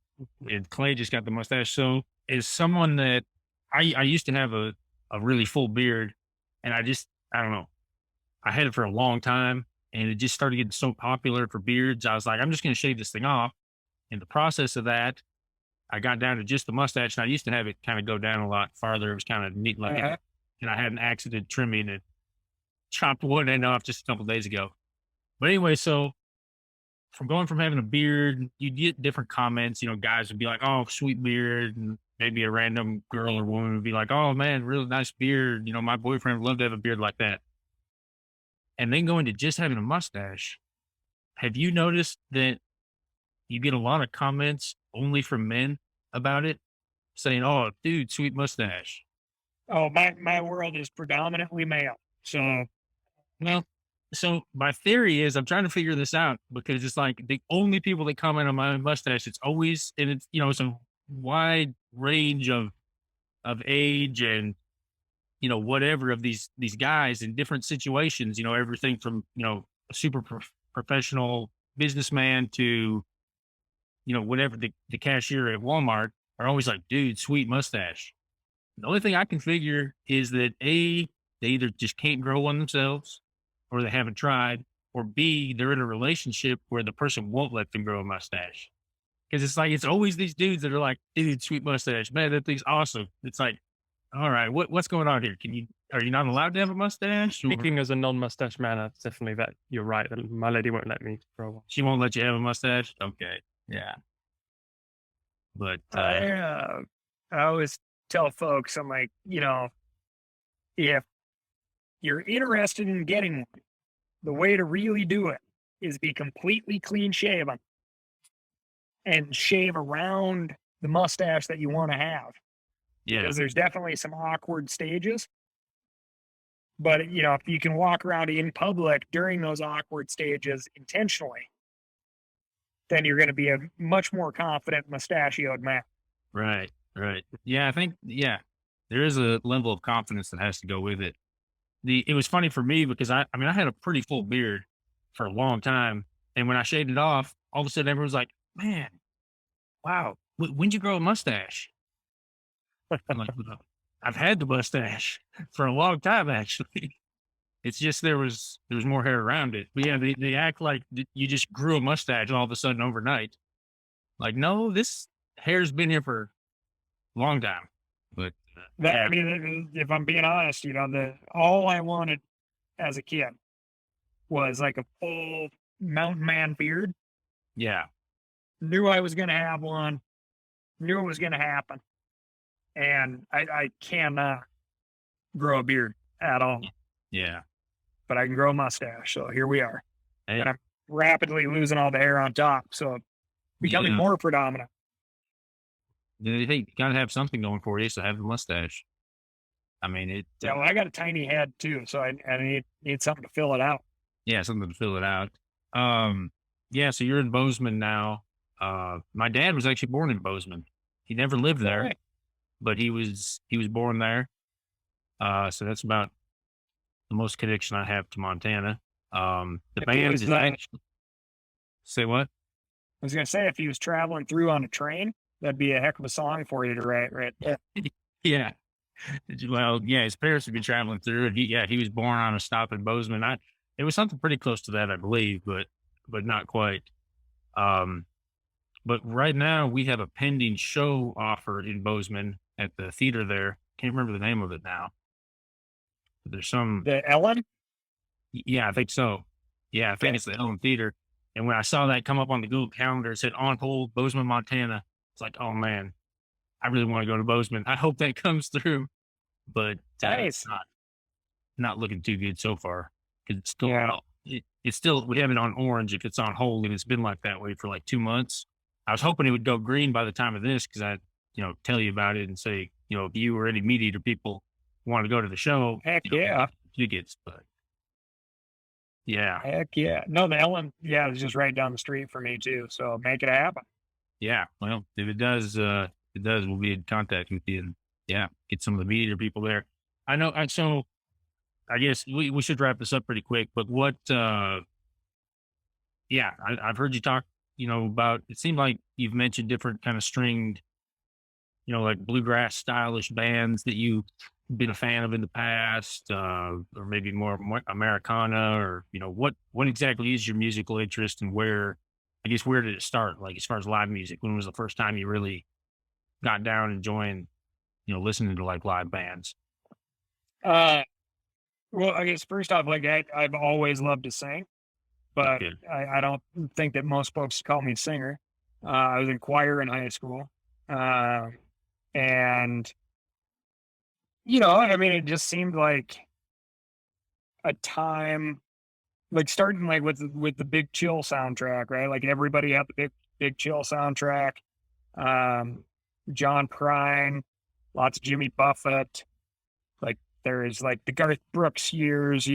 And Clay just got the mustache. So is someone that I used to have a really full beard and I don't know. I had it for a long time and it just started getting so popular for beards. I was like, I'm just going to shave this thing off. In the process of that, I got down to just the mustache and I used to have it kind of go down a lot farther. It was kind of neat looking. And I had an accident trimming it. Chopped one end off just a couple of days ago. But anyway, so from having a beard, you get different comments. Guys would be like, "Oh, sweet beard," and maybe a random girl or woman would be like, "Oh man, really nice beard. My boyfriend would love to have a beard like that." And then going to just having a mustache. Have you noticed that you get a lot of comments only from men about it, saying, "Oh, dude, sweet mustache," Oh, my world is predominantly male. So Well, so my theory is I'm trying to figure this out because it's like the only people that comment on my mustache, it's always, and it's, it's a wide range of age and, whatever of these guys in different situations, everything from, a super professional businessman to, whatever the cashier at Walmart are always like, dude, sweet mustache. The only thing I can figure is that A, they either just can't grow one themselves or they haven't tried, or B, they're in a relationship where the person won't let them grow a mustache. Cause it's like, it's always these dudes that are like, dude, sweet mustache, man, that thing's awesome. It's like, all right, what's going on here? Are you not allowed to have a mustache? Or Speaking as a non-mustache man, that's definitely that. You're right. My lady won't let me grow one. she won't let you have a mustache? Okay. Yeah. But, I always tell folks, I'm like, if you're interested in getting one, the way to really do it is be completely clean shaven and shave around the mustache that you want to have. yeah, Because there's definitely some awkward stages. But, if you can walk around in public during those awkward stages intentionally, then you're going to be a much more confident mustachioed man. right. Right. Yeah. I think, there is a level of confidence that has to go with it. It was funny for me because I had a pretty full beard for a long time. And when I shaved it off, all of a sudden everyone's like, man, wow, when'd you grow a mustache? I'm like, "Well, I've had the mustache for a long time, actually. It's just there was more hair around it. But yeah, they act like you just grew a mustache all of a sudden overnight. Like, no, this hair's been here for a long time. But I mean, if I'm being honest, all I wanted as a kid was like a full mountain man beard. yeah, Knew I was going to have one. Knew it was going to happen. And I cannot grow a beard at all, yeah. but I can grow a mustache. So here we are. Hey, And I'm rapidly losing all the hair on top. So becoming yeah. more predominant. Hey, you gotta have something going for you. So have the mustache. I mean, Yeah, well, I got a tiny head too. So I need something to fill it out. yeah, something to fill it out. Yeah. So you're in Bozeman now. My dad was actually born in Bozeman. He never lived there, Right. but he was born there. So that's about the most connection I have to Montana. The If he band was is not- actually, say what? I was going to say, if he was traveling through on a train, that'd be a heck of a song for you to write, right? Yeah. Well, yeah, his parents had been traveling through, and he was born on a stop in Bozeman. It was something pretty close to that, I believe, but not quite. But right now we have a pending show offer in Bozeman at the theater there. Can't remember the name of it now. But there's some, The Ellen? yeah, I think so. Yeah, I think it's the Ellen Theater. And when I saw that come up on the Google Calendar, it said on hold, Bozeman, Montana. It's like, oh man, I really want to go to Bozeman. I hope that comes through, but Nice. it's not looking too good so far. 'Cause it's still, Yeah. it's still, we have it on orange if it's on hold, and it's been like that way for like 2 months. I was hoping it would go green by the time of this because I, tell you about it and say, if you or any Meateater people want to go to the show, Heck yeah. tickets. But yeah, Heck yeah. No, the Ellen, it's just right down the street for me too. So make it happen. yeah. Well, if it does, we'll be in contact with you and get some of the Meateater people there. I know. So I guess we should wrap this up pretty quick. But what? I've heard you talk. About. It seemed like you've mentioned different kind of stringed, like bluegrass stylish bands that you've been a fan of in the past, or maybe more Americana, or what exactly is your musical interest, and where did it start? Like as far as live music, when was the first time you really got down and joined, listening to like live bands? Well, I guess first off, like I've always loved to sing, but Okay. I don't think that most folks call me a singer. I was in choir in high school. And I mean, it just seemed like a time, like starting like with the Big Chill soundtrack, right? Like everybody had the Big Chill soundtrack. John Prine, lots of Jimmy Buffett, Like there's like the Garth Brooks years,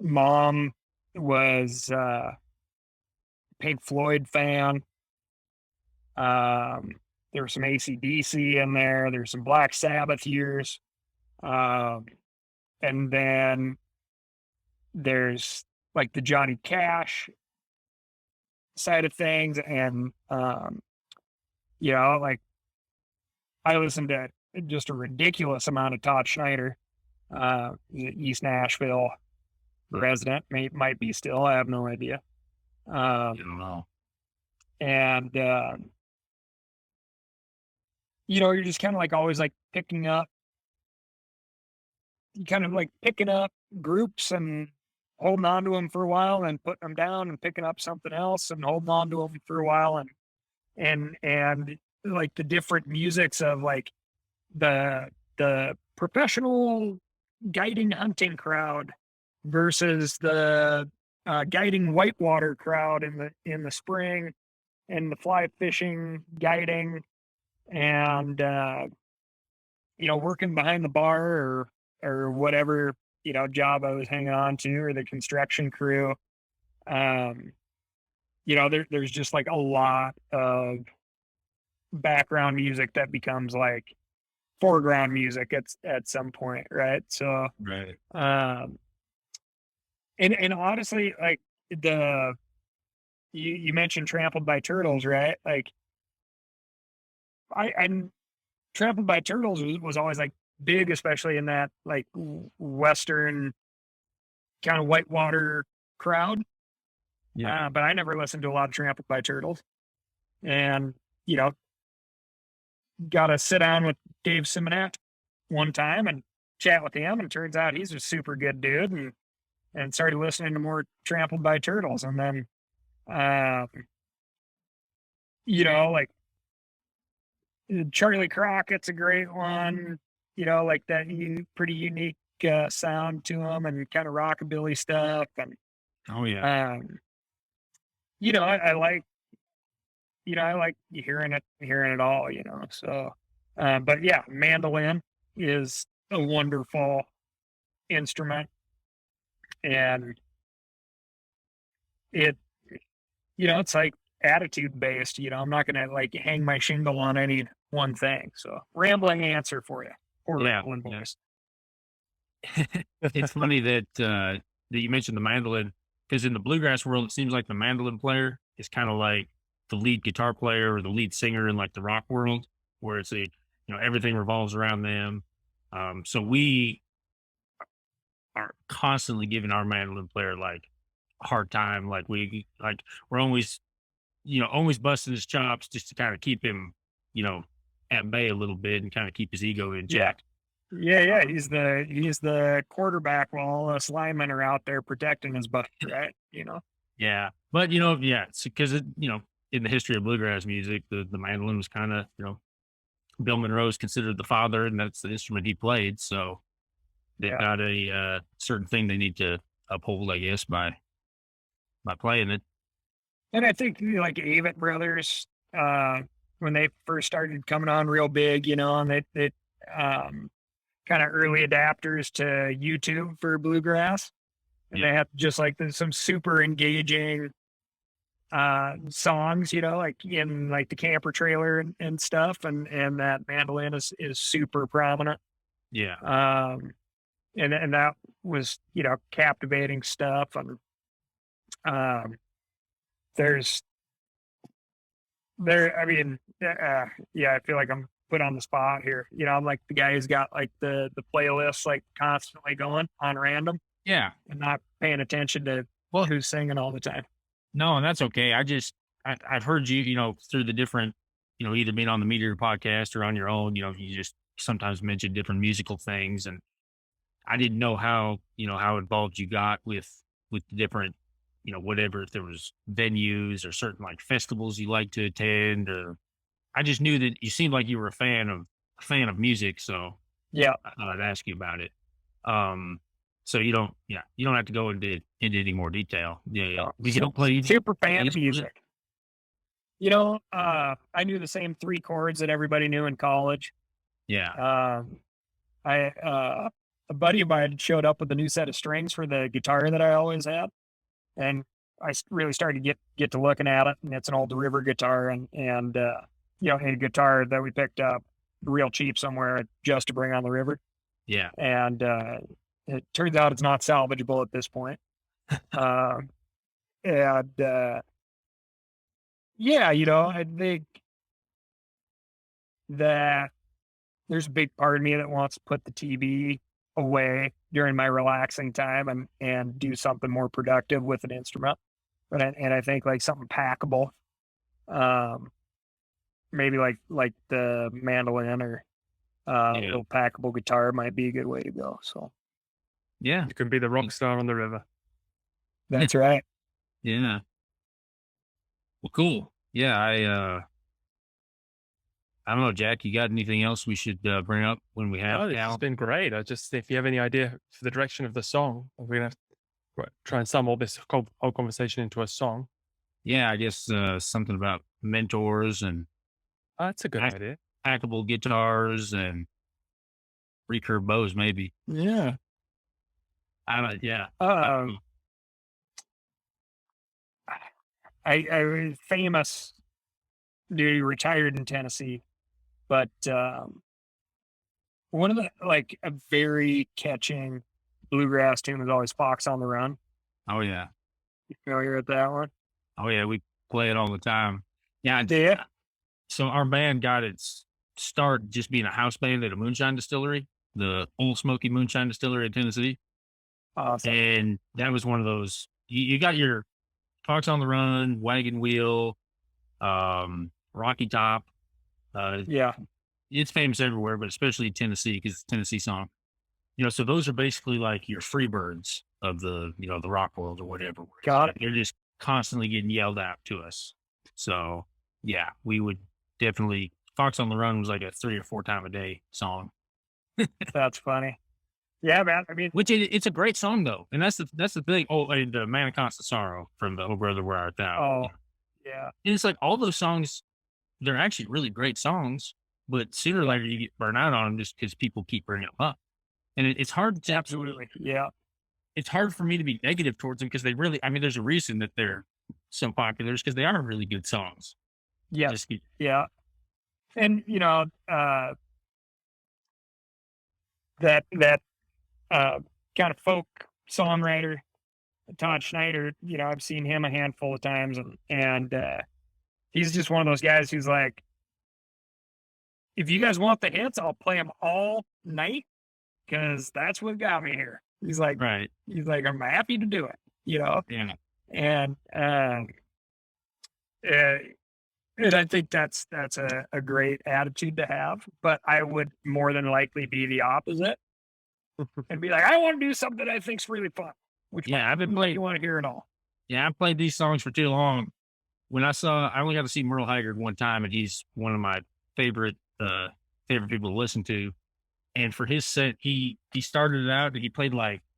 mom was Pink Floyd fan. There was some AC/DC in there. There's some Black Sabbath years. And then there's like the Johnny Cash side of things. And, like I listened to just a ridiculous amount of Todd Schneider, East Nashville resident, might be still, I have no idea. I don't know. And, you're just kind of like always like picking up groups and holding on to them for a while and putting them down and picking up something else and holding on to them for a while. And like the different musics of like the professional guiding hunting crowd versus the guiding whitewater crowd in the spring, and the fly fishing guiding, and working behind the bar or whatever job I was hanging on to, or the construction crew. There's just like a lot of background music that becomes like foreground music at some point, right? So Right. And honestly, like you mentioned Trampled by Turtles, right? Like I Trampled by Turtles was always like big, especially in that like Western kind of whitewater crowd. Yeah. But I never listened to a lot of Trampled by Turtles, and got to sit down with Dave Simonet one time and chat with him, and turns out he's a super good dude, and started listening to more Trampled by Turtles, and then like Charlie Crockett's a great one, like that pretty unique sound to him, and kind of rockabilly stuff, and Oh yeah. I like hearing it all, so but yeah, mandolin is a wonderful instrument, and it's like attitude based. I'm not gonna like hang my shingle on any one thing. So rambling answer for you. Or Yeah, Ramblin' yeah. Boys. It's funny that you mentioned the mandolin, because in the bluegrass world, it seems like the mandolin player is kind of like the lead guitar player or the lead singer in like the rock world, where it's everything revolves around them. So we are constantly giving our mandolin player like a hard time. Like we're always always busting his chops just to kind of keep him at bay a little bit and kind of keep his ego in check. Yeah. He's the quarterback while all us linemen are out there protecting his butt, right? Yeah. But it's because in the history of bluegrass music, the mandolin was kind of, Bill Monroe's considered the father, and that's the instrument he played. So they've got a certain thing they need to uphold, I guess, by playing it. And I think like Avett Brothers, when they first started coming on real big, and they kind of early adapters to YouTube for bluegrass. And they have just like some super engaging songs, like in like the camper trailer and stuff. And that mandolin is super prominent. Yeah. And that was, captivating stuff. And I feel like I'm put on the spot here. I'm like the guy who's got like the playlist like constantly going on random. Yeah. And not paying attention to who's singing all the time. No, and that's okay. I've heard you, through the different, either being on the Meateater podcast or on your own, you just sometimes mention different musical things. And I didn't know how involved you got with the different, whatever, if there was venues or certain like festivals you like to attend, or I just knew that you seemed like you were a fan of music. So yeah, I thought I'd ask you about it. So you don't have to go into any more detail. Yeah. You don't play super fan of music. I knew the same 3 chords that everybody knew in college. Yeah. A buddy of mine showed up with a new set of strings for the guitar that I always had, and really started to get to looking at it, and it's an old river guitar, and a guitar that we picked up real cheap somewhere just to bring on the river, Yeah. and it turns out it's not salvageable at this point. Um, and yeah, I think that there's a big part of me that wants to put the TV away during my relaxing time and do something more productive with an instrument. And I think like something packable, maybe like the mandolin or little packable guitar might be a good way to go. So Yeah. You can be the rock star on the river. that's right. Yeah. Well, cool. Yeah. I don't know, Jack, you got anything else we should bring up when we have Oh, it's Cal? been great. If you have any idea for the direction of the song, we're going to have to try and sum all this whole conversation into a song. Yeah, I guess something about mentors and That's a good idea. packable guitars and recurve bows, maybe. Yeah. I don't. Yeah. I was famous, dude, he retired in Tennessee, but one of the a very catching bluegrass tune was always "Fox on the Run." Oh yeah. You familiar with that one? Oh yeah. We play it all the time. Yeah. Yeah. So our band got its start just being a house band at a moonshine distillery, the Old Smoky Moonshine Distillery in Tennessee. Awesome. And that was one of those. You got your Fox on the Run, Wagon Wheel, Rocky Top. Yeah. It's famous everywhere, but especially in Tennessee because it's a Tennessee song. So those are basically like your Freebirds of the the rock world or whatever. Got it. They're just constantly getting yelled at to us. So yeah, we would definitely. Fox on the Run was like a 3 or 4 time a day song. That's funny. Yeah, man. I mean, Which it's a great song though, and that's the thing. Oh, and the Man of Constant Sorrow from the Oh Brother Where Art Thou. oh, yeah. And it's like all those songs, they're actually really great songs, but sooner or later you get burned out on them just because people keep bringing them up. And it's hard to Absolutely. Yeah. It's hard for me to be negative towards them because they really, I mean, there's a reason that they're so popular because they are really good songs. Yeah. Just, Yeah. And, that kind of folk songwriter, Todd Schneider, I've seen him a handful of times and he's just one of those guys who's like, if you guys want the hits, I'll play them all night because that's what got me here. He's like, right. He's like, I'm happy to do it, Yeah. and I think that's a great attitude to have, but I would more than likely be the opposite and be like, I want to do something I think's really fun. Which I've been playing. You want to hear it all? Yeah, I played these songs for too long. When I only got to see Merle Haggard one time, and he's one of my favorite people to listen to. And for his set, he started it out and he played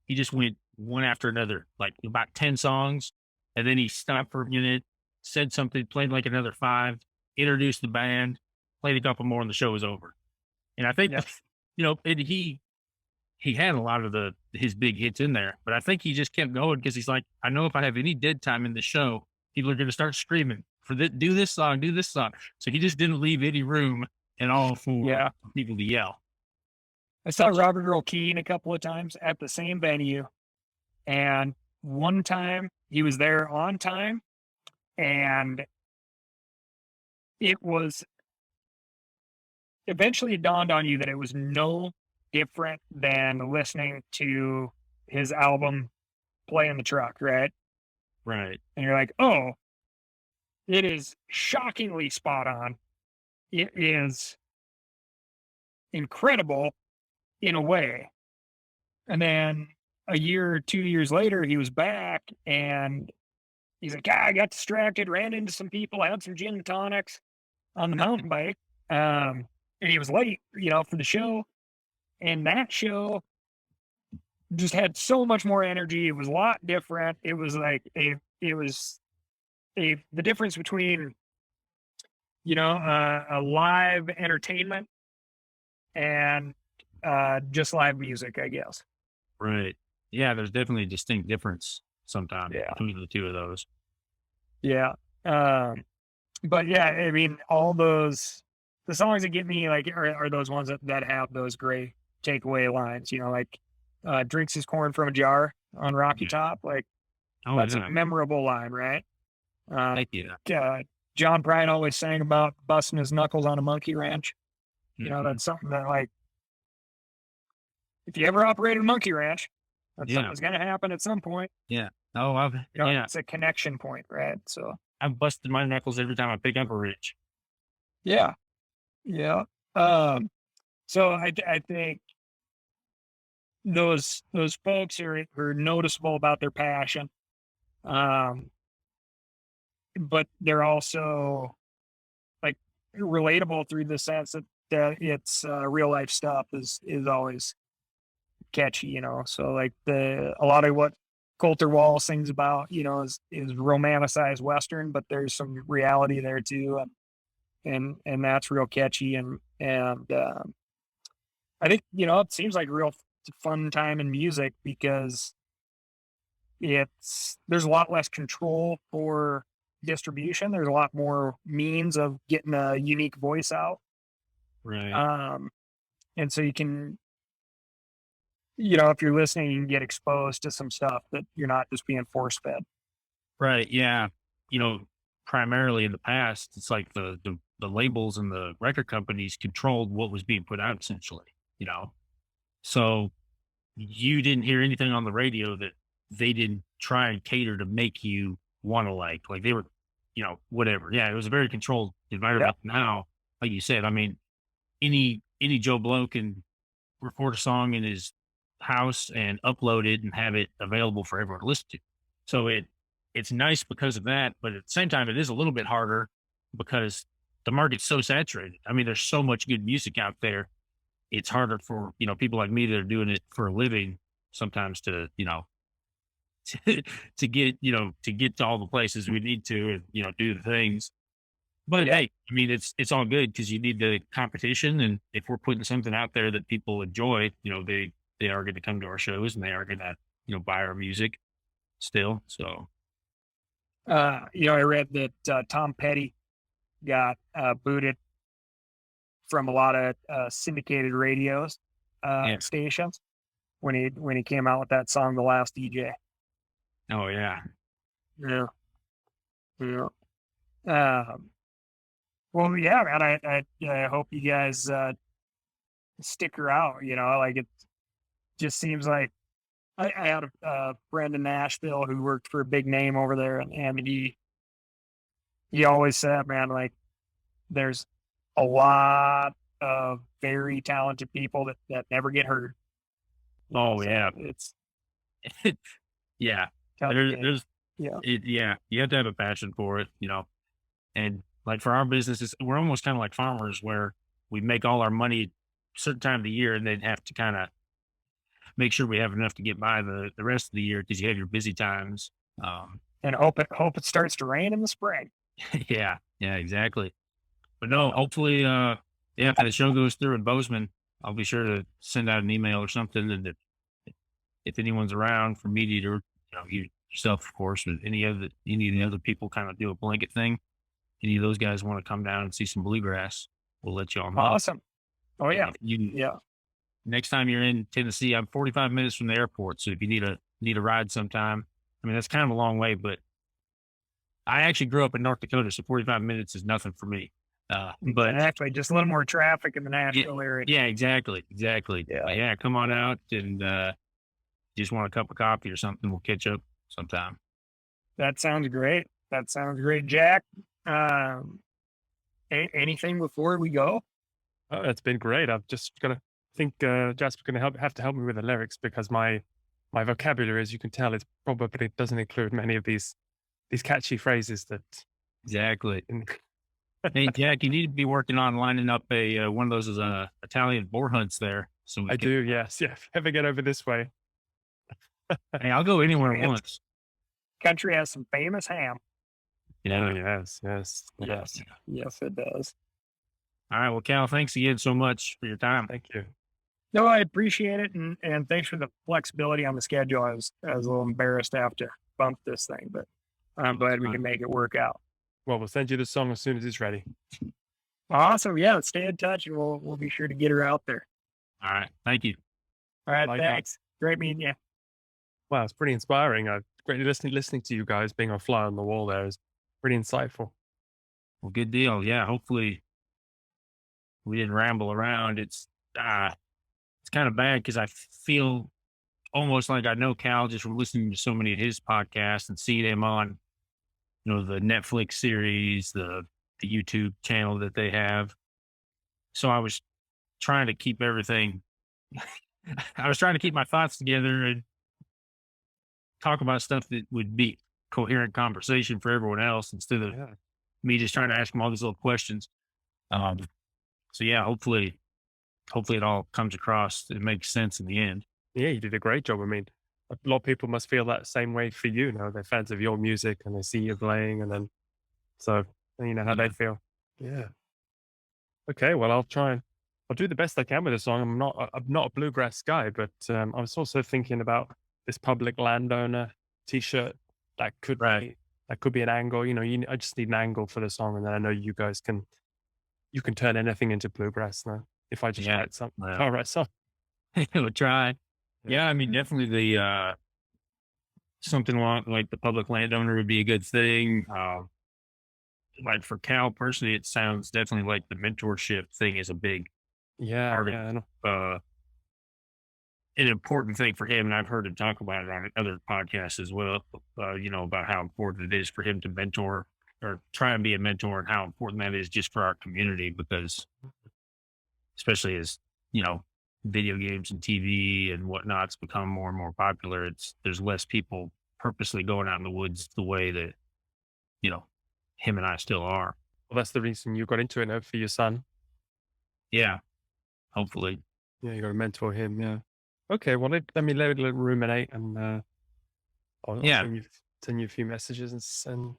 he just went one after another, like about 10 songs, and then he stopped for a minute, said something, played like another 5, introduced the band, played a couple more, and the show was over. And I think, he had a lot of his big hits in there, but I think he just kept going because he's like, I know if I have any dead time in the show, people are going to start screaming for do this song. So he just didn't leave any room at all for people to yell. I saw Robert Earl Keen a couple of times at the same venue, and one time he was there on time, and it was eventually dawned on you that it was no different than listening to his album Play in the Truck, right? Right. And you're like, oh, it is shockingly spot on. It is incredible in a way. And then a year or 2 years later, he was back and he's like, I got distracted, ran into some people, had some gin and tonics on the mountain bike. And he was late, for the show. And that show just had so much more energy. It was a lot different. It was like the difference between, a live entertainment and just live music, I guess. Right. Yeah, there's definitely a distinct difference sometimes Yeah. between the two of those. Yeah. But yeah, I mean, all those, the songs that get me like are those ones that have those great takeaway lines, you know, like drinks his corn from a jar on Rocky Yeah. Top. Like Oh, that's yeah. a memorable line, right? Thank you. John Prine always sang about busting his knuckles on a monkey ranch. You know, that's something that, like, if you ever operated a monkey ranch, that's Yeah. something that's going to happen at some point. Yeah. Oh, You know, yeah. it's a connection point, right? So, I've busted my knuckles every time I pick up a ridge. yeah. Yeah. So I think those folks are noticeable about their passion, but they're also like relatable through the sense that it's real life stuff is always catchy, you know. So like a lot of what Coulter Wall sings about, you know, is romanticized Western, but there's some reality there too, and that's real catchy, and I think, you know, it seems like a real fun time in music because there's a lot less control for distribution. There's a lot more means of getting a unique voice out. Right. And so you can, you know, if you're listening, you can get exposed to some stuff that you're not just being force fed. Right. Yeah. You know, primarily in the past, it's like the labels and the record companies controlled what was being put out essentially, you know. So you didn't hear anything on the radio that they didn't try and cater to make you want to like they were, you know, whatever. Yeah, it was a very controlled environment. Now, like you said, I mean, any Joe Blow can record a song in his house and upload it and have it available for everyone to listen to. So it's nice because of that, but at the same time, it is a little bit harder because the market's so saturated. I mean, there's so much good music out there. It's harder for, you know, people like me that are doing it for a living sometimes to, you know, to get, you know, to get to all the places we need to and, you know, do the things. But hey, I mean, it's all good because you need the competition. And if we're putting something out there that people enjoy, you know, they are going to come to our shows and they are going to, you know, buy our music still. So, You know, I read that Tom Petty got booted from a lot of syndicated radios Yeah. stations when he came out with that song, "The Last DJ." oh yeah. Yeah, yeah. Well, yeah, man. I hope you guys stick around. You know, like it just seems like I had a friend in Nashville who worked for a big name over there, and he always said, man, like there's a lot of very talented people that never get heard. Oh So yeah. it's Yeah. tough game. There's, Yeah. yeah, you have to have a passion for it, you know, and like for our businesses, we're almost kind of like farmers where we make all our money a certain time of the year and then have to kind of make sure we have enough to get by the rest of the year because you have your busy times. And hope it starts to rain in the spring. Yeah, exactly. But no, hopefully, yeah, if the show goes through in Bozeman, I'll be sure to send out an email or something. And if anyone's around from Meateater, you know, you yourself, of course, but any of the other people kind of do a blanket thing. Any of those guys want to come down and see some bluegrass, we'll let you all know. Awesome. Oh yeah. Yeah. Next time you're in Tennessee, I'm 45 minutes from the airport. So if you need a ride sometime, I mean, that's kind of a long way, but I actually grew up in North Dakota, so 45 minutes is nothing for me. But actually, just a little more traffic in the Nashville area. Yeah, exactly. Yeah. Yeah, come on out and just want a cup of coffee or something. We'll catch up sometime. That sounds great. Jack. Anything before we go? Oh, it's been great. I've just got to think Jasper's going to have to help me with the lyrics because my vocabulary, as you can tell, it probably doesn't include many of these catchy phrases that. Exactly. Hey, Jack, you need to be working on lining up a one of those Italian boar hunts there. So I do, yes. Yeah, if I ever get over this way. Hey, I'll go anywhere once. Country has some famous ham. Yeah, yes, Yes, it does. All right. Well, Cal, thanks again so much for your time. Thank you. No, I appreciate it, and thanks for the flexibility on the schedule. I was a little embarrassed to have to bump this thing, but I'm glad we can make it work out. Well, we'll send you the song as soon as it's ready. Awesome. Yeah, let's stay in touch, and we'll be sure to get her out there. All right. Thank you. All right, Like thanks. Great meeting you. Wow, it's pretty inspiring. Greatly listening to you guys being a fly on the wall there is pretty insightful. Well, good deal. Yeah. Hopefully we didn't ramble around. It's kind of bad because I feel almost like I know Cal just from listening to so many of his podcasts and seeing him on, the Netflix series, the YouTube channel that they have. So I was trying to keep everything. I was trying to keep my thoughts together and talk about stuff that would be coherent conversation for everyone else instead of me just trying to ask them all these little questions. So yeah, hopefully it all comes across. It makes sense in the end. Yeah, you did a great job. I mean, a lot of people must feel that same way for you. They're fans of your music and they see you playing, and then so you know how they feel. Yeah. Okay, well, I'll do the best I can with the song. I'm not a bluegrass guy, but I was also thinking about this public landowner T-shirt that could be an angle. I just need an angle for the song, and then I know you guys can turn anything into bluegrass now if I just write something. Well, I'll write something. we'll try. Yeah, I mean, definitely the something along like the public landowner would be a good thing. Like for Cal personally, it sounds definitely like the mentorship thing is a big part of an important thing for him. And I've heard him talk about it on other podcasts as well, about how important it is for him to mentor or try and be a mentor and how important that is just for our community, because especially as, video games and TV and whatnot's become more and more popular, there's less people purposely going out in the woods the way that, him and I still are. Well, that's the reason you got into it for your son. Yeah. Hopefully. Yeah, you got to mentor him. Yeah. Okay. Well, let me ruminate, and I'll send you a few messages and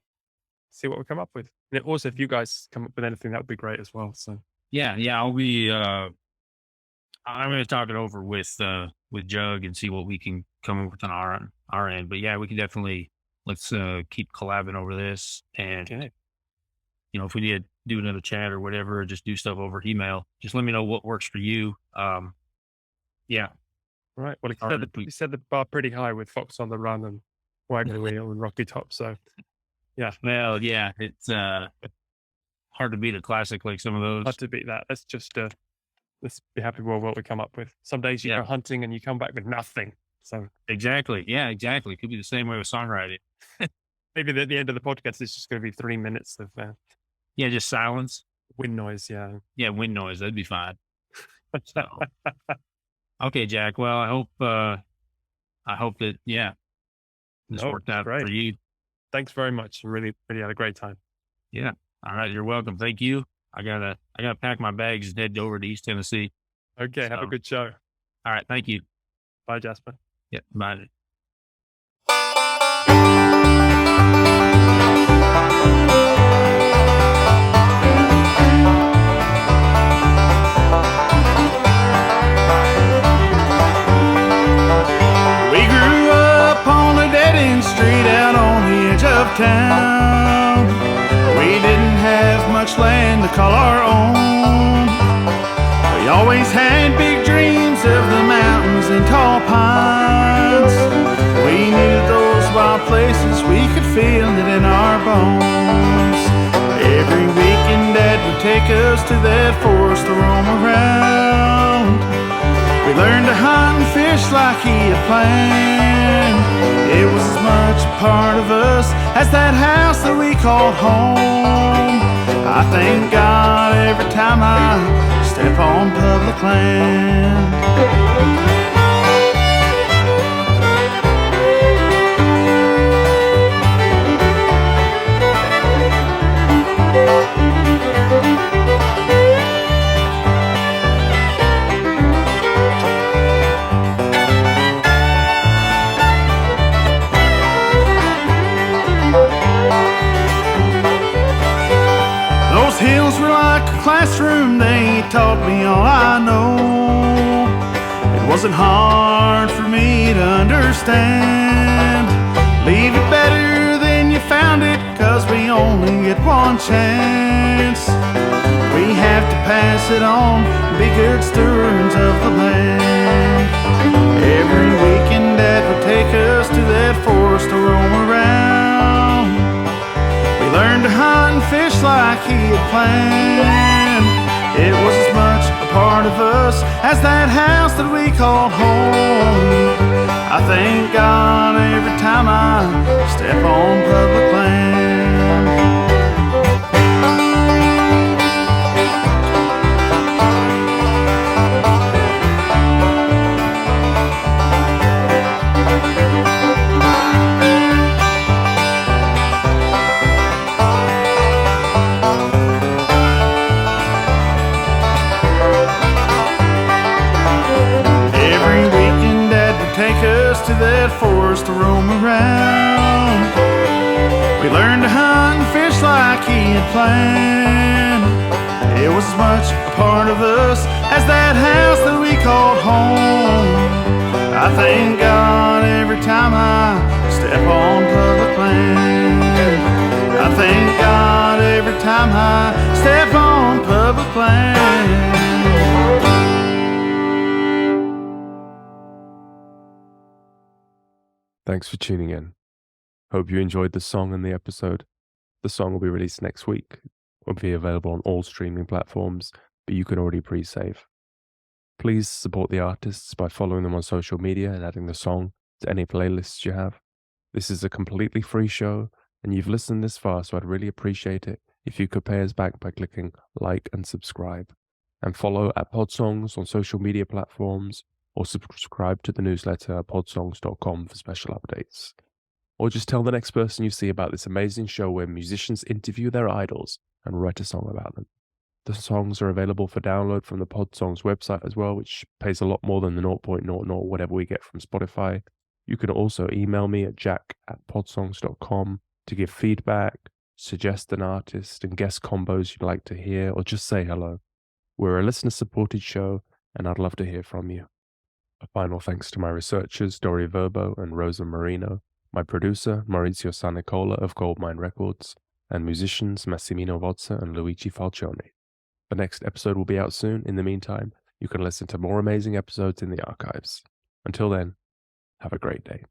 see what we come up with. And also, if you guys come up with anything, that would be great as well. So yeah, I'll be. I'm going to talk it over with Jug and see what we can come up with on our end. But yeah, we can definitely let's keep collabing over this, and if we need to do another chat or whatever, or just do stuff over email, just let me know what works for you. Yeah. Right. Well, he set the bar pretty high with Fox on the Run and Wagon Wheel and Rocky Top. So, yeah. Well, yeah, it's hard to beat a classic like some of those. Hard to beat that. Let's be happy with what we come up with. Some days you go hunting and you come back with nothing. So exactly. Yeah, exactly. Could be the same way with songwriting. Maybe at the end of the podcast, it's just going to be 3 minutes of just silence. Wind noise. Yeah. Yeah, wind noise. That'd be fine. So. Okay, Jack. Well, I hope that, this worked out for you. Thanks very much. Really, really had a great time. Yeah. All right. You're welcome. Thank you. I gotta pack my bags and head over to East Tennessee. Okay. Have a good show. All right. Thank you. Bye, Jasper. Yeah. Bye. Street out on the edge of town. We didn't have much land to call our own. We always had big dreams of the mountains and tall pines. We knew those wild places, we could feel it in our bones. Every weekend Dad would take us to that forest to roam around. We learned to hunt and fish like he had planned. It was as much a part of us as that house that we called home. I thank God every time I step on public land. Classroom wasn't hard for me to understand. Leave it better than you found it, 'cause we only get one chance. We have to pass it on, be good stewards of the land. Every weekend Dad would take us to that forest to roam around. We learned to hunt and fish like he had planned. It was as much a part of us as that house that we called home. I thank God every time I step on public land. Take us to that forest to roam around. We learned to hunt and fish like he had planned. It was as much a part of us as that house that we called home. I thank God every time I step on public land. I thank God every time I step on public land. Thanks for tuning in. Hope you enjoyed the song and the episode. The song will be released next week. It will be available on all streaming platforms, but you can already pre-save. Please support the artists by following them on social media and adding the song to any playlists you have. This is a completely free show, and you've listened this far, so I'd really appreciate it if you could pay us back by clicking like and subscribe. And follow at Podsongs on social media platforms, or subscribe to the newsletter at podsongs.com for special updates. Or just tell the next person you see about this amazing show where musicians interview their idols and write a song about them. The songs are available for download from the Podsongs website as well, which pays a lot more than the 0.00 whatever we get from Spotify. You can also email me at jack@podsongs.com to give feedback, suggest an artist and guest combos you'd like to hear, or just say hello. We're a listener-supported show, and I'd love to hear from you. A final thanks to my researchers, Dori Verbo and Rosa Marino, my producer, Maurizio Sanicola of Goldmine Records, and musicians Massimino Vozza and Luigi Falcione. The next episode will be out soon. In the meantime, you can listen to more amazing episodes in the archives. Until then, have a great day.